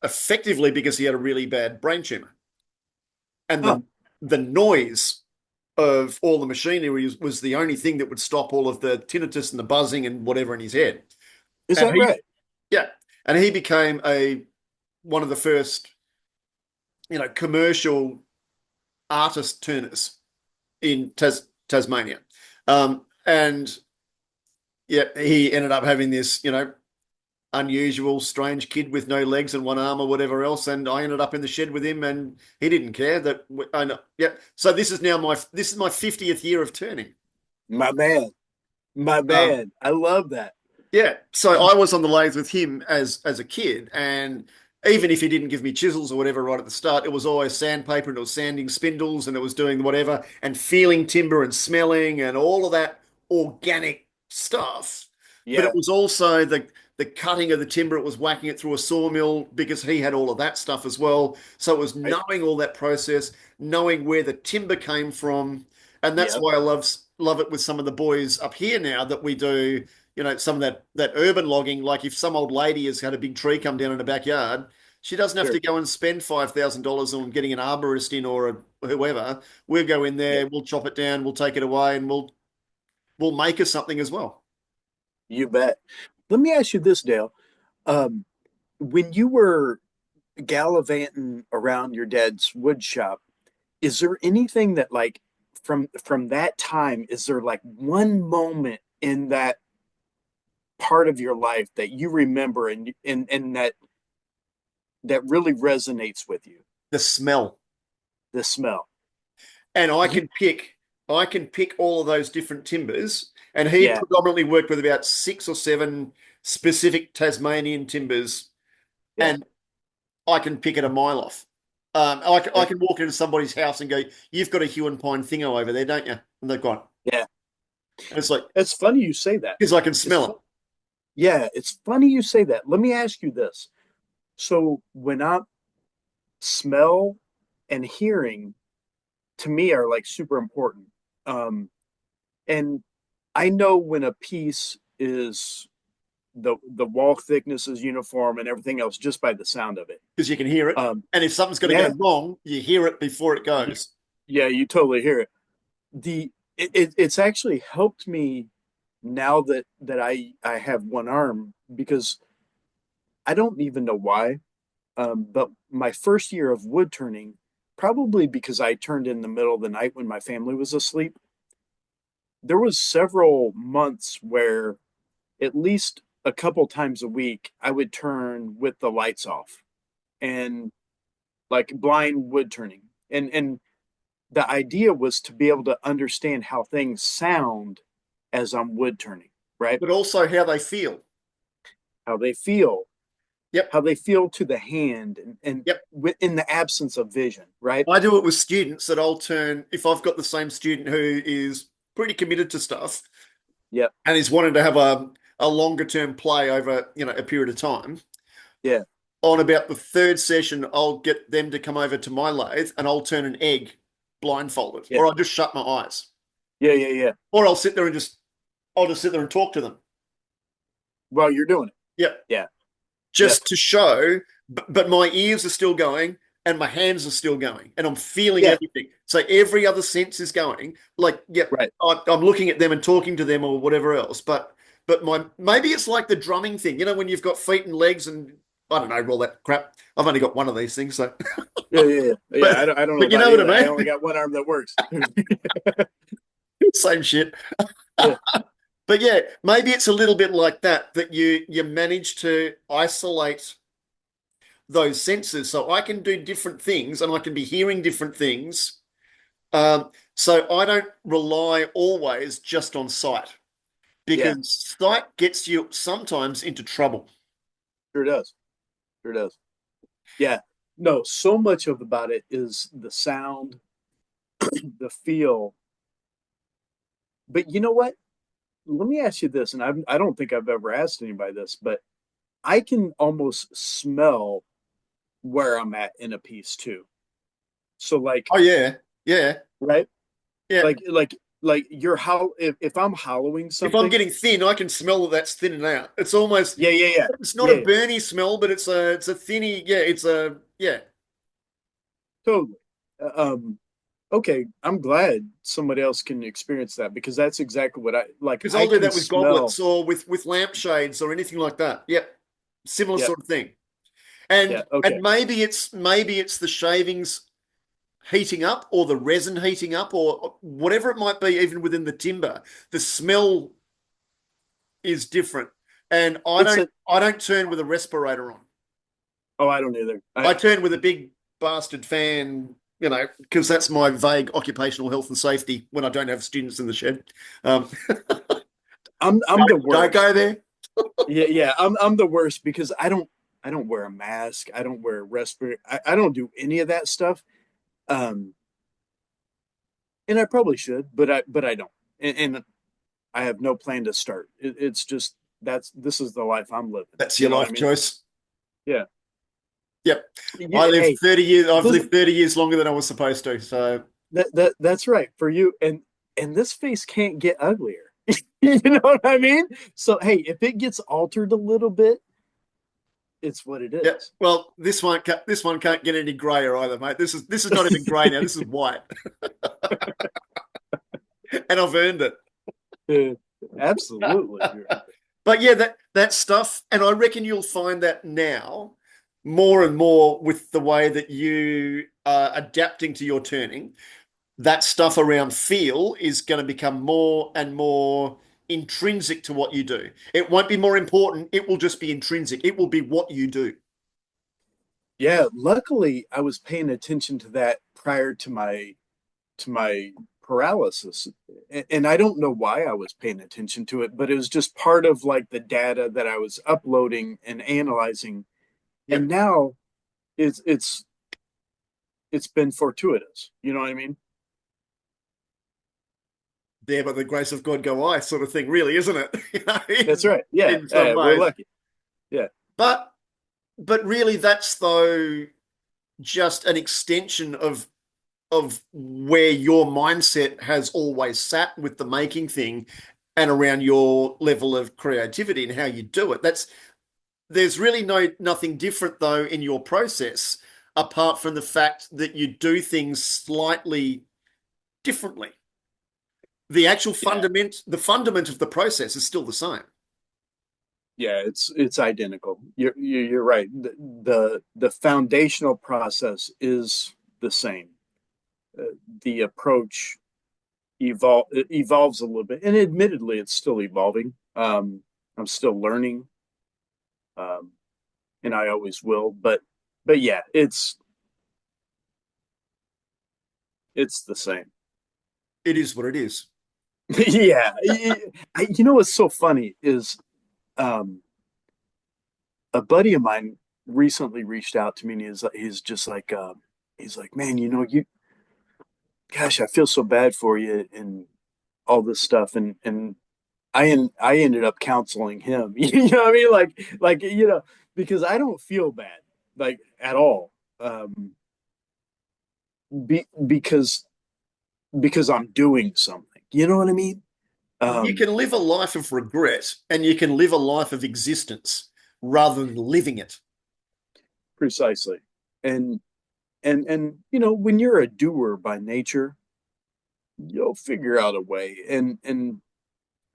Speaker 1: effectively because he had a really bad brain tumor. And
Speaker 2: Huh.
Speaker 1: the noise of all the machinery was the only thing that would stop all of the tinnitus and the buzzing and whatever in his head.
Speaker 2: Is
Speaker 1: And
Speaker 2: that right?
Speaker 1: yeah, and he became one of the first, commercial artist turners in Tasmania. And yeah, he ended up having this, unusual, strange kid with no legs and one arm or whatever else. And I ended up in the shed with him, and he didn't care that. I know. Yeah. So this is my 50th year of turning.
Speaker 2: My man. My
Speaker 1: Um,
Speaker 2: man, I love that.
Speaker 1: Yeah, so I was on the lathe with him as a kid, and even if he didn't give me chisels or whatever right at the start, it was always sandpaper and it was sanding spindles and it was doing whatever and feeling timber and smelling and all of that organic stuff. But it
Speaker 2: Yeah,
Speaker 1: was also the cutting of the timber, it was whacking it through a sawmill because he had all of that stuff as well. So it was
Speaker 2: right.
Speaker 1: knowing all that process, knowing where the timber came from. And that's
Speaker 2: Yep,
Speaker 1: why I love it with some of the boys up here now that we do some of that urban logging. Like if some old lady has had a big tree come down in her backyard, she doesn't have to
Speaker 2: sure.
Speaker 1: go and spend $5,000 on getting an arborist in or whoever. We'll go in
Speaker 2: Yep,
Speaker 1: there, we'll chop it down, we'll take it away, and we'll make her something as well.
Speaker 2: you bet. Let me ask you this, Dale. Um, when you were gallivanting around your dad's wood shop, is there anything that like from that time, is there like one moment in that part of your life that you remember and that really resonates with you?
Speaker 1: The smell,
Speaker 2: The smell.
Speaker 1: and
Speaker 2: You,
Speaker 1: I can pick all of those different timbers. And he
Speaker 2: yeah,
Speaker 1: predominantly worked with about 6 or 7 specific Tasmanian timbers,
Speaker 2: yeah.
Speaker 1: and I can pick it a mile off. I
Speaker 2: That,
Speaker 1: can walk into somebody's house and go, "You've got a hue and pine thingo over there, don't you?" And they've gone,
Speaker 2: yeah.
Speaker 1: and it's like
Speaker 2: It's funny you say that.
Speaker 1: because I can
Speaker 2: It's
Speaker 1: smell it.
Speaker 2: fu- yeah, it's funny you say that. Let me ask you this. So when I smell and hearing to me are like super important. Um, and I know when a piece is the wall thickness is uniform and everything else just by the sound of it.
Speaker 1: Because you can hear it.
Speaker 2: Um,
Speaker 1: And if something's going to
Speaker 2: yeah,
Speaker 1: go wrong, you hear it before it
Speaker 2: you,
Speaker 1: goes.
Speaker 2: yeah, you totally hear it. It's actually helped me now that I have one arm because I don't even know why. But my first year of wood turning, probably because I turned in the middle of the night when my family was asleep, there was several months where at least a couple times a week I would turn with the lights off and like blind wood turning. And the idea was to be able to understand how things sound as I'm wood turning, right?
Speaker 1: But also how they feel.
Speaker 2: How they feel,
Speaker 1: Yep.
Speaker 2: how they feel to the hand and
Speaker 1: Yep.
Speaker 2: in the absence of vision, right?
Speaker 1: I do it with students that I'll turn, if I've got the same student who is pretty committed to stuff
Speaker 2: Yep.
Speaker 1: and is wanting to have a longer term play over, a period of time,
Speaker 2: Yeah.
Speaker 1: on about the third session, I'll get them to come over to my lathe and I'll turn an egg blindfolded,
Speaker 2: Yeah.
Speaker 1: or I'll just shut my eyes,
Speaker 2: Yeah. Yeah. Yeah.
Speaker 1: or I'll just sit there and talk to them.
Speaker 2: Well, you're doing it.
Speaker 1: Yep.
Speaker 2: Yeah. Yep.
Speaker 1: Just to show, but my ears are still going and my hands are still going and I'm feeling
Speaker 2: Yeah.
Speaker 1: everything. So every other sense is going. Like, yep,
Speaker 2: Right.
Speaker 1: I'm looking at them and talking to them or whatever else. But my maybe it's like the drumming thing, when you've got feet and legs and I don't know, all that crap. I've only got one of these things, so
Speaker 2: Yeah. Yeah. Yeah. Yeah.
Speaker 1: but
Speaker 2: I don't know
Speaker 1: but you
Speaker 2: about
Speaker 1: know what
Speaker 2: either. I
Speaker 1: I
Speaker 2: only
Speaker 1: mean?
Speaker 2: got one arm that works.
Speaker 1: Same shit.
Speaker 2: Yeah.
Speaker 1: But yeah, maybe it's a little bit like that you manage to isolate those senses. So I can do different things and I can be hearing different things. So I don't rely always just on sight
Speaker 2: Yeah.
Speaker 1: because sight gets you sometimes into trouble.
Speaker 2: Sure does. Sure does. Yeah. No, so much of about it is the sound, the feel. But you know what? Let me ask you this, and I don't think I've ever asked anybody this, but I can almost smell where I'm at in a piece too. So like,
Speaker 1: Oh yeah, yeah,
Speaker 2: right?
Speaker 1: yeah.
Speaker 2: Like you're how if I'm hollowing
Speaker 1: If I'm
Speaker 2: something,
Speaker 1: getting thin, I can smell that that's thinning out. It's almost
Speaker 2: yeah, yeah, yeah,
Speaker 1: it's not a
Speaker 2: yeah,
Speaker 1: burny smell, but it's a thinny. Yeah, it's a yeah.
Speaker 2: totally. Okay, I'm glad somebody else can experience that because that's exactly what I like.
Speaker 1: Because
Speaker 2: I
Speaker 1: I'll do
Speaker 2: can
Speaker 1: that with
Speaker 2: smell.
Speaker 1: goblets or with lampshades or anything like that. Yep, similar
Speaker 2: Yep,
Speaker 1: sort of thing.
Speaker 2: yeah,
Speaker 1: And
Speaker 2: okay.
Speaker 1: maybe it's the shavings heating up or the resin heating up or whatever it might be, even within the timber. The smell is different. And I
Speaker 2: It's
Speaker 1: don't
Speaker 2: a
Speaker 1: I don't turn with a respirator on.
Speaker 2: oh, I don't either.
Speaker 1: I turn with a big bastard fan, because that's my vague occupational health and safety when I don't have students in the shed. Um,
Speaker 2: I'm the
Speaker 1: Don't
Speaker 2: worst.
Speaker 1: go there.
Speaker 2: Yeah, I'm the worst because I don't wear a mask. I don't wear a respirator. I don't do any of that stuff. Um, and I probably should, but I don't. And I have no plan to start. It's just this is the life I'm living.
Speaker 1: That's
Speaker 2: You
Speaker 1: your
Speaker 2: know what I
Speaker 1: life
Speaker 2: mean?
Speaker 1: choice.
Speaker 2: Yeah.
Speaker 1: Yep. I
Speaker 2: You,
Speaker 1: lived
Speaker 2: hey,
Speaker 1: 30 years. I've
Speaker 2: this
Speaker 1: lived 30 years longer than I was supposed to. So
Speaker 2: that's right for you. And this face can't get uglier. You know what I mean? So hey, if it gets altered a little bit, it's what it
Speaker 1: yeah.
Speaker 2: is.
Speaker 1: Well, this one can't get any grayer either, mate. This is not even grey now. This is white, and I've earned it.
Speaker 2: Uh, Absolutely.
Speaker 1: But yeah, that stuff, and I reckon you'll find that now more and more with the way that you are adapting to your turning. That stuff around feel is going to become more and more intrinsic to what you do. It won't be more important. It will just be intrinsic. It will be what you do.
Speaker 2: Yeah, luckily I was paying attention to that prior to my paralysis. And I don't know why I was paying attention to it, but it was just part of like the data that I was uploading and analyzing. And
Speaker 1: Yep.
Speaker 2: now it's been fortuitous. You know what I mean?
Speaker 1: There by the grace of God go I sort of thing, really, isn't it?
Speaker 2: That's right. Yeah,
Speaker 1: in some
Speaker 2: we're
Speaker 1: ways.
Speaker 2: lucky. Yeah.
Speaker 1: But but really that's though just an extension of where your mindset has always sat with the making thing and around your level of creativity and how you do it. That's there's really nothing different though in your process apart from the fact that you do things slightly differently. The actual
Speaker 2: Yeah.
Speaker 1: fundament of the process is still the same.
Speaker 2: Yeah, it's identical. You're right. The foundational process is the same. The approach it evolves a little bit, and admittedly, it's still evolving. I'm still learning, um, and I always will. But yeah, it's the same.
Speaker 1: It is what it is.
Speaker 2: Yeah, you know what's so funny is um, a buddy of mine recently reached out to me, and he's just like he's like, man, gosh, I feel so bad for you and all this stuff, and I ended up counseling him. You know what I mean? Like because I don't feel bad like at all. Um, because I'm doing something. You know what I mean?
Speaker 1: You
Speaker 2: Um,
Speaker 1: can live a life of regret and you can live a life of existence rather than living it.
Speaker 2: Precisely. And when you're a doer by nature, you'll figure out a way. And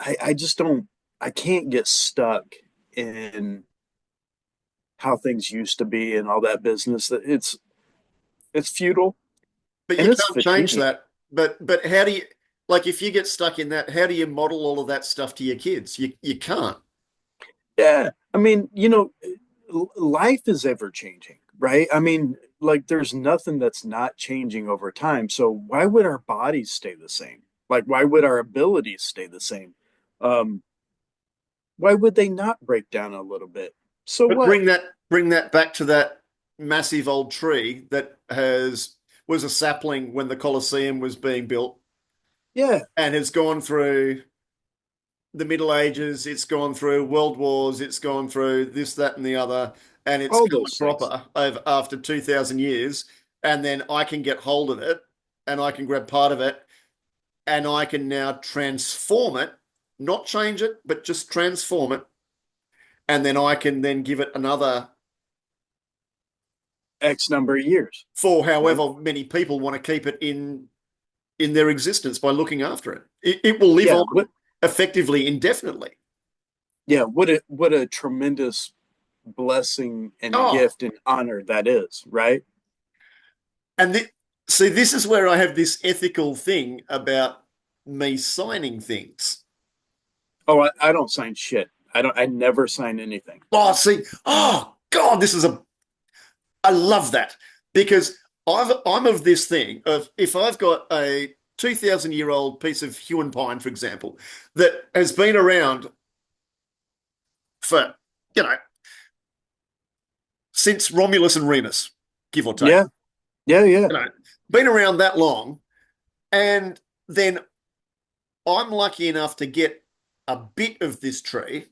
Speaker 2: I just don't I can't get stuck in how things used to be and all that business. That it's futile
Speaker 1: But you
Speaker 2: and it's
Speaker 1: can't change
Speaker 2: fatiguing.
Speaker 1: that. But how do you like if you get stuck in that, how do you model all of that stuff to your kids? You can't.
Speaker 2: Yeah, I mean, life is ever changing, right? I mean, like there's nothing that's not changing over time. So why would our bodies stay the same? Like why would our abilities stay the same? Um, why would they not break down a little bit? So
Speaker 1: But
Speaker 2: what?
Speaker 1: bring that back to that massive old tree that has was a sapling when the Colosseum was being built
Speaker 2: Yeah,
Speaker 1: and has gone through the Middle Ages, it's gone through world wars, it's gone through this, that, and the other, and it's
Speaker 2: all
Speaker 1: come a
Speaker 2: those things.
Speaker 1: cropper over after 2,000 years. And then I can get hold of it and I can grab part of it and I can now transform it, not change it, but just transform it. And then I can then give it another
Speaker 2: X number of years,
Speaker 1: for
Speaker 2: right?
Speaker 1: however many people want to keep it in their existence by looking after it. It will live
Speaker 2: Yeah,
Speaker 1: on effectively indefinitely.
Speaker 2: what a tremendous blessing and
Speaker 1: Oh,
Speaker 2: gift and honor that is, right?
Speaker 1: and see, this is where I have this ethical thing about me signing things.
Speaker 2: Oh, I don't sign shit. I never sign anything.
Speaker 1: Oh, see, oh God, I love that because I'm of this thing of if I've got 2,000-year-old piece of hewn pine, for example, that has been around for, you know, since Romulus and Remus, give or take,
Speaker 2: Yeah. Yeah. Yeah.
Speaker 1: you know, been around that long. And then I'm lucky enough to get a bit of this tree.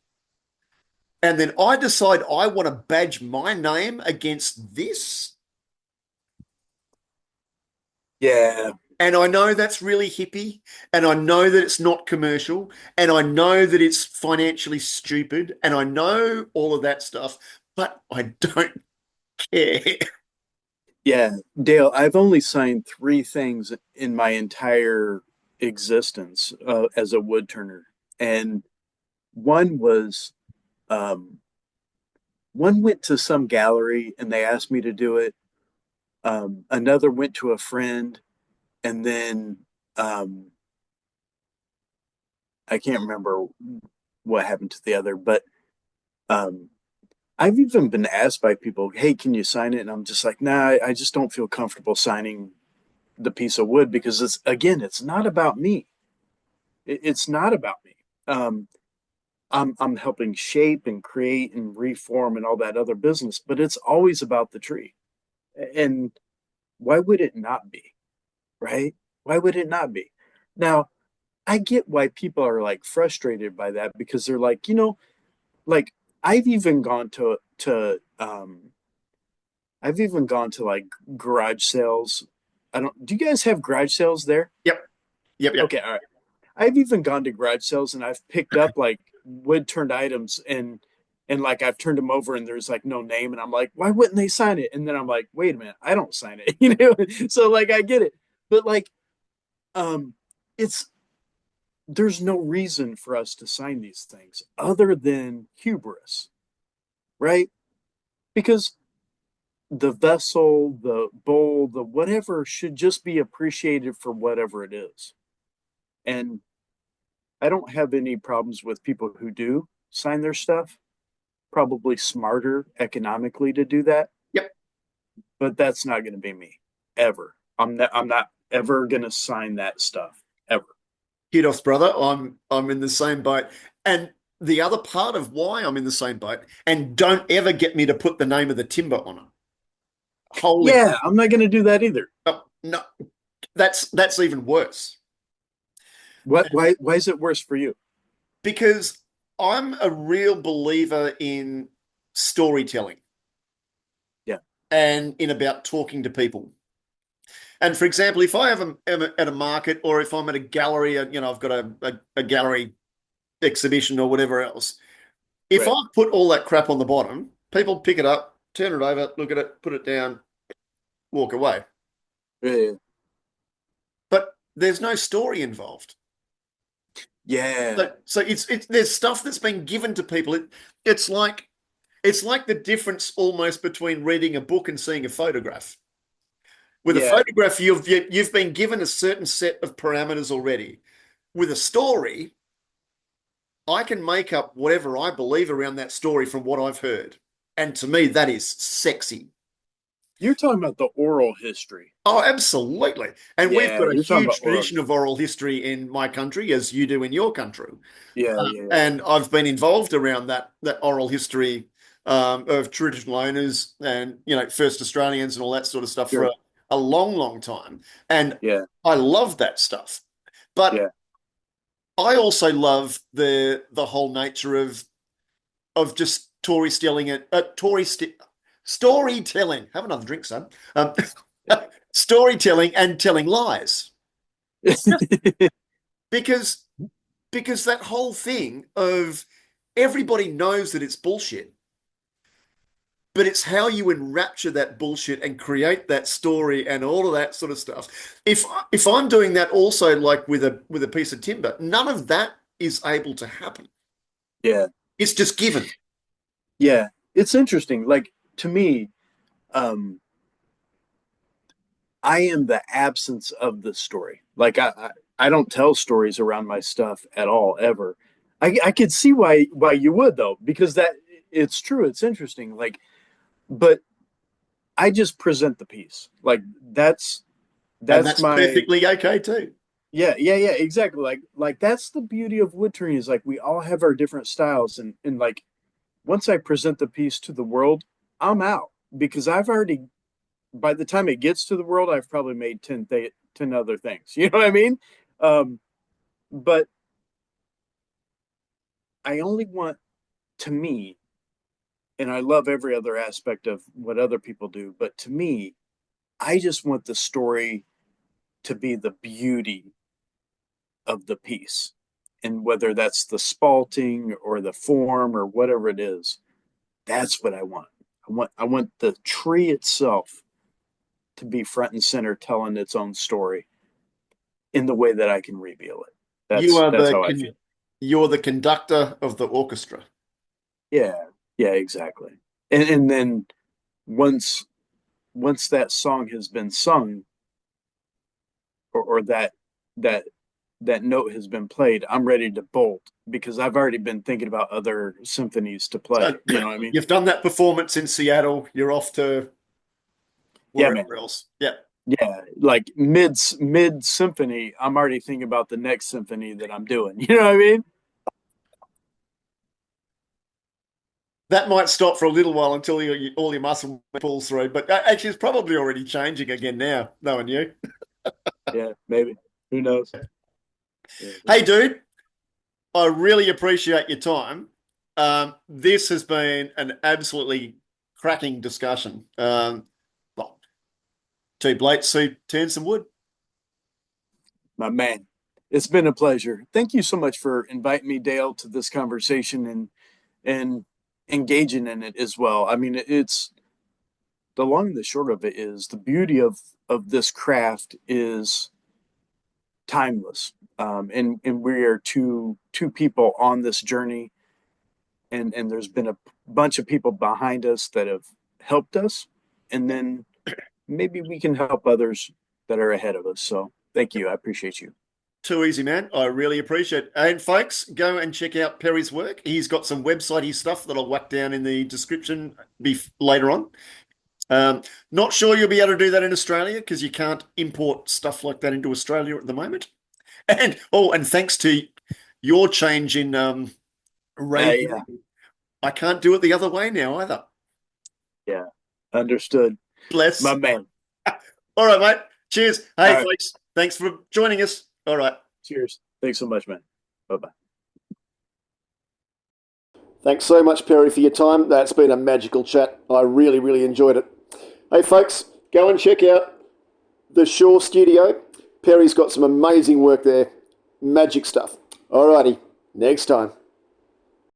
Speaker 1: And then I decide I want to badge my name against this.
Speaker 2: Yeah.
Speaker 1: And I know that's really hippie, and I know that it's not commercial, and I know that it's financially stupid, and I know all of that stuff, but I don't care.
Speaker 2: Yeah. Dale, I've only signed three things in my entire existence as a wood turner. And one was um, one went to some gallery and they asked me to do it. Another went to a friend, and then um, I can't remember what happened to the other, but um, I've even been asked by people, "Hey, can you sign it?" And I'm just like, "Nah, I just don't feel comfortable signing the piece of wood because it's again, it's not about me. It's not about me. Um, I'm helping shape and create and reform and all that other business, but it's always about the tree. And why would it not be, right? Why would it not be? Now, I get why people are like frustrated by that because they're like, like I've even gone to like garage sales. I don't, do you guys have garage sales there?
Speaker 1: Yep, yep, yep.
Speaker 2: Okay, all right. I've even gone to garage sales and I've picked up like wood turned items and like I've turned them over and there's like no name and I'm like, why wouldn't they sign it? And then I'm like, wait a minute, I don't sign it, So like I get it. But like um it's there's no reason for us to sign these things other than hubris, right? Because the vessel, the bowl, the whatever should just be appreciated for whatever it is. And I don't have any problems with people who do sign their stuff. Probably smarter economically to do that,
Speaker 1: Yep.
Speaker 2: but that's not going to be me ever. I'm not ever going to sign that stuff ever.
Speaker 1: Kudos, brother. I'm in the same boat. And the other part of why I'm in the same boat, and don't ever get me to put the name of the timber on it. Holy,
Speaker 2: Yeah, I'm not going to do that either.
Speaker 1: oh, no, that's even worse.
Speaker 2: What? Why is it worse for you?
Speaker 1: Because I'm a real believer in storytelling
Speaker 2: Yeah,
Speaker 1: and in about talking to people. And for example, if I am at a market or if I'm at a gallery, I've got a gallery exhibition or whatever else. If I
Speaker 2: right.
Speaker 1: put all that crap on the bottom, people pick it up, turn it over, look at it, put it down, walk away.
Speaker 2: Yeah,
Speaker 1: But there's no story involved.
Speaker 2: yeah,
Speaker 1: So it's there's stuff that's been given to people. It's like it's like the difference almost between reading a book and seeing a photograph. With a
Speaker 2: yeah,
Speaker 1: photograph, you've been given a certain set of parameters already. With a story, I can make up whatever I believe around that story from what I've heard. And to me, that is sexy.
Speaker 2: you're talking about the oral history.
Speaker 1: Oh, absolutely. And we've
Speaker 2: Yeah,
Speaker 1: got a
Speaker 2: you're talking about
Speaker 1: huge
Speaker 2: oral
Speaker 1: tradition of
Speaker 2: history.
Speaker 1: oral history in my country, as you do in your country.
Speaker 2: Yeah, yeah,
Speaker 1: And I've been involved around that oral history of traditional owners and first Australians and all that sort of stuff for
Speaker 2: sure.
Speaker 1: a long, long time. And
Speaker 2: Yeah,
Speaker 1: I love that stuff. But
Speaker 2: yeah,
Speaker 1: I also love the whole nature of just Tory stealing it, storytelling. Have another drink, son. Storytelling and telling lies because that whole thing of everybody knows that it's bullshit, but it's how you enrapture that bullshit and create that story and all of that sort of stuff. If I'm doing that also like with a piece of timber, none of that is able to happen.
Speaker 2: yeah,
Speaker 1: It's just given.
Speaker 2: yeah. It's interesting. Like to me, um, I am the absence of the story. Like I don't tell stories around my stuff at all ever. I could see why you would though, because that it's true. It's interesting. Like, but I just present the piece. Like
Speaker 1: And
Speaker 2: that's
Speaker 1: that's
Speaker 2: my
Speaker 1: perfectly okay too.
Speaker 2: yeah, exactly. Like that's the beauty of wood turning is like we all have our different styles, and like once I present the piece to the world, I'm out because I've already by the time it gets to the world, I've probably made 10 other things. You know what I mean? Um, but I only want to me, and I love every other aspect of what other people do, but to me, I just want the story to be the beauty of the piece. And whether that's the spalting or the form or whatever it is, that's what I want. I want the tree itself to be front and center telling its own story in the way that I can reveal it.
Speaker 1: You
Speaker 2: That's
Speaker 1: are
Speaker 2: that's how I feel.
Speaker 1: you're the conductor of the orchestra.
Speaker 2: Yeah, yeah, exactly. And then once once that song has been sung or that that note has been played, I'm ready to bolt because I've already been thinking about other symphonies to
Speaker 1: So
Speaker 2: play. You know what I mean?
Speaker 1: you've done that performance in Seattle. You're off to
Speaker 2: Yeah, man.
Speaker 1: wherever else. Yeah.
Speaker 2: Yeah, like mid symphony, I'm already thinking about the next symphony that I'm doing. You know what I mean?
Speaker 1: That might stop for a little while until all your muscle pulls through. But actually, it's probably already changing again now, knowing you.
Speaker 2: Yeah, maybe. Who knows? Yeah, who
Speaker 1: Hey,
Speaker 2: knows?
Speaker 1: dude, I really appreciate your time. This has been an absolutely cracking discussion. Well, too late, so turn some wood.
Speaker 2: My man, it's been a pleasure. Thank you so much for inviting me, Dale, to this conversation and engaging in it as well. I mean, it's the long and the short of it is the beauty of this craft is timeless. And we are two people on this journey, and there's been a bunch of people behind us that have helped us, and then maybe we can help others that are ahead of us. So thank you. I appreciate you.
Speaker 1: Too easy, man. I really appreciate it. And folks, go and check out Perry's work. He's got some website stuff that I'll whack down in the description later on. Not sure you'll be able to do that in Australia because you can't import stuff like that into Australia at the moment. And and thanks to your change in
Speaker 2: Yeah,
Speaker 1: regime, I can't do it the other way now either.
Speaker 2: yeah. Understood. My
Speaker 1: Bless.
Speaker 2: man.
Speaker 1: All right, mate. Cheers.
Speaker 2: All
Speaker 1: Hey,
Speaker 2: right.
Speaker 1: folks. Thanks for joining us. All right.
Speaker 2: Cheers. Thanks so much, man. Bye bye.
Speaker 1: Thanks so much, Perry, for your time. That's been a magical chat. I really, really enjoyed it. Hey, folks, go and check out the Shore Studio. Perry's got some amazing work there. Magic stuff. Alrighty, next time.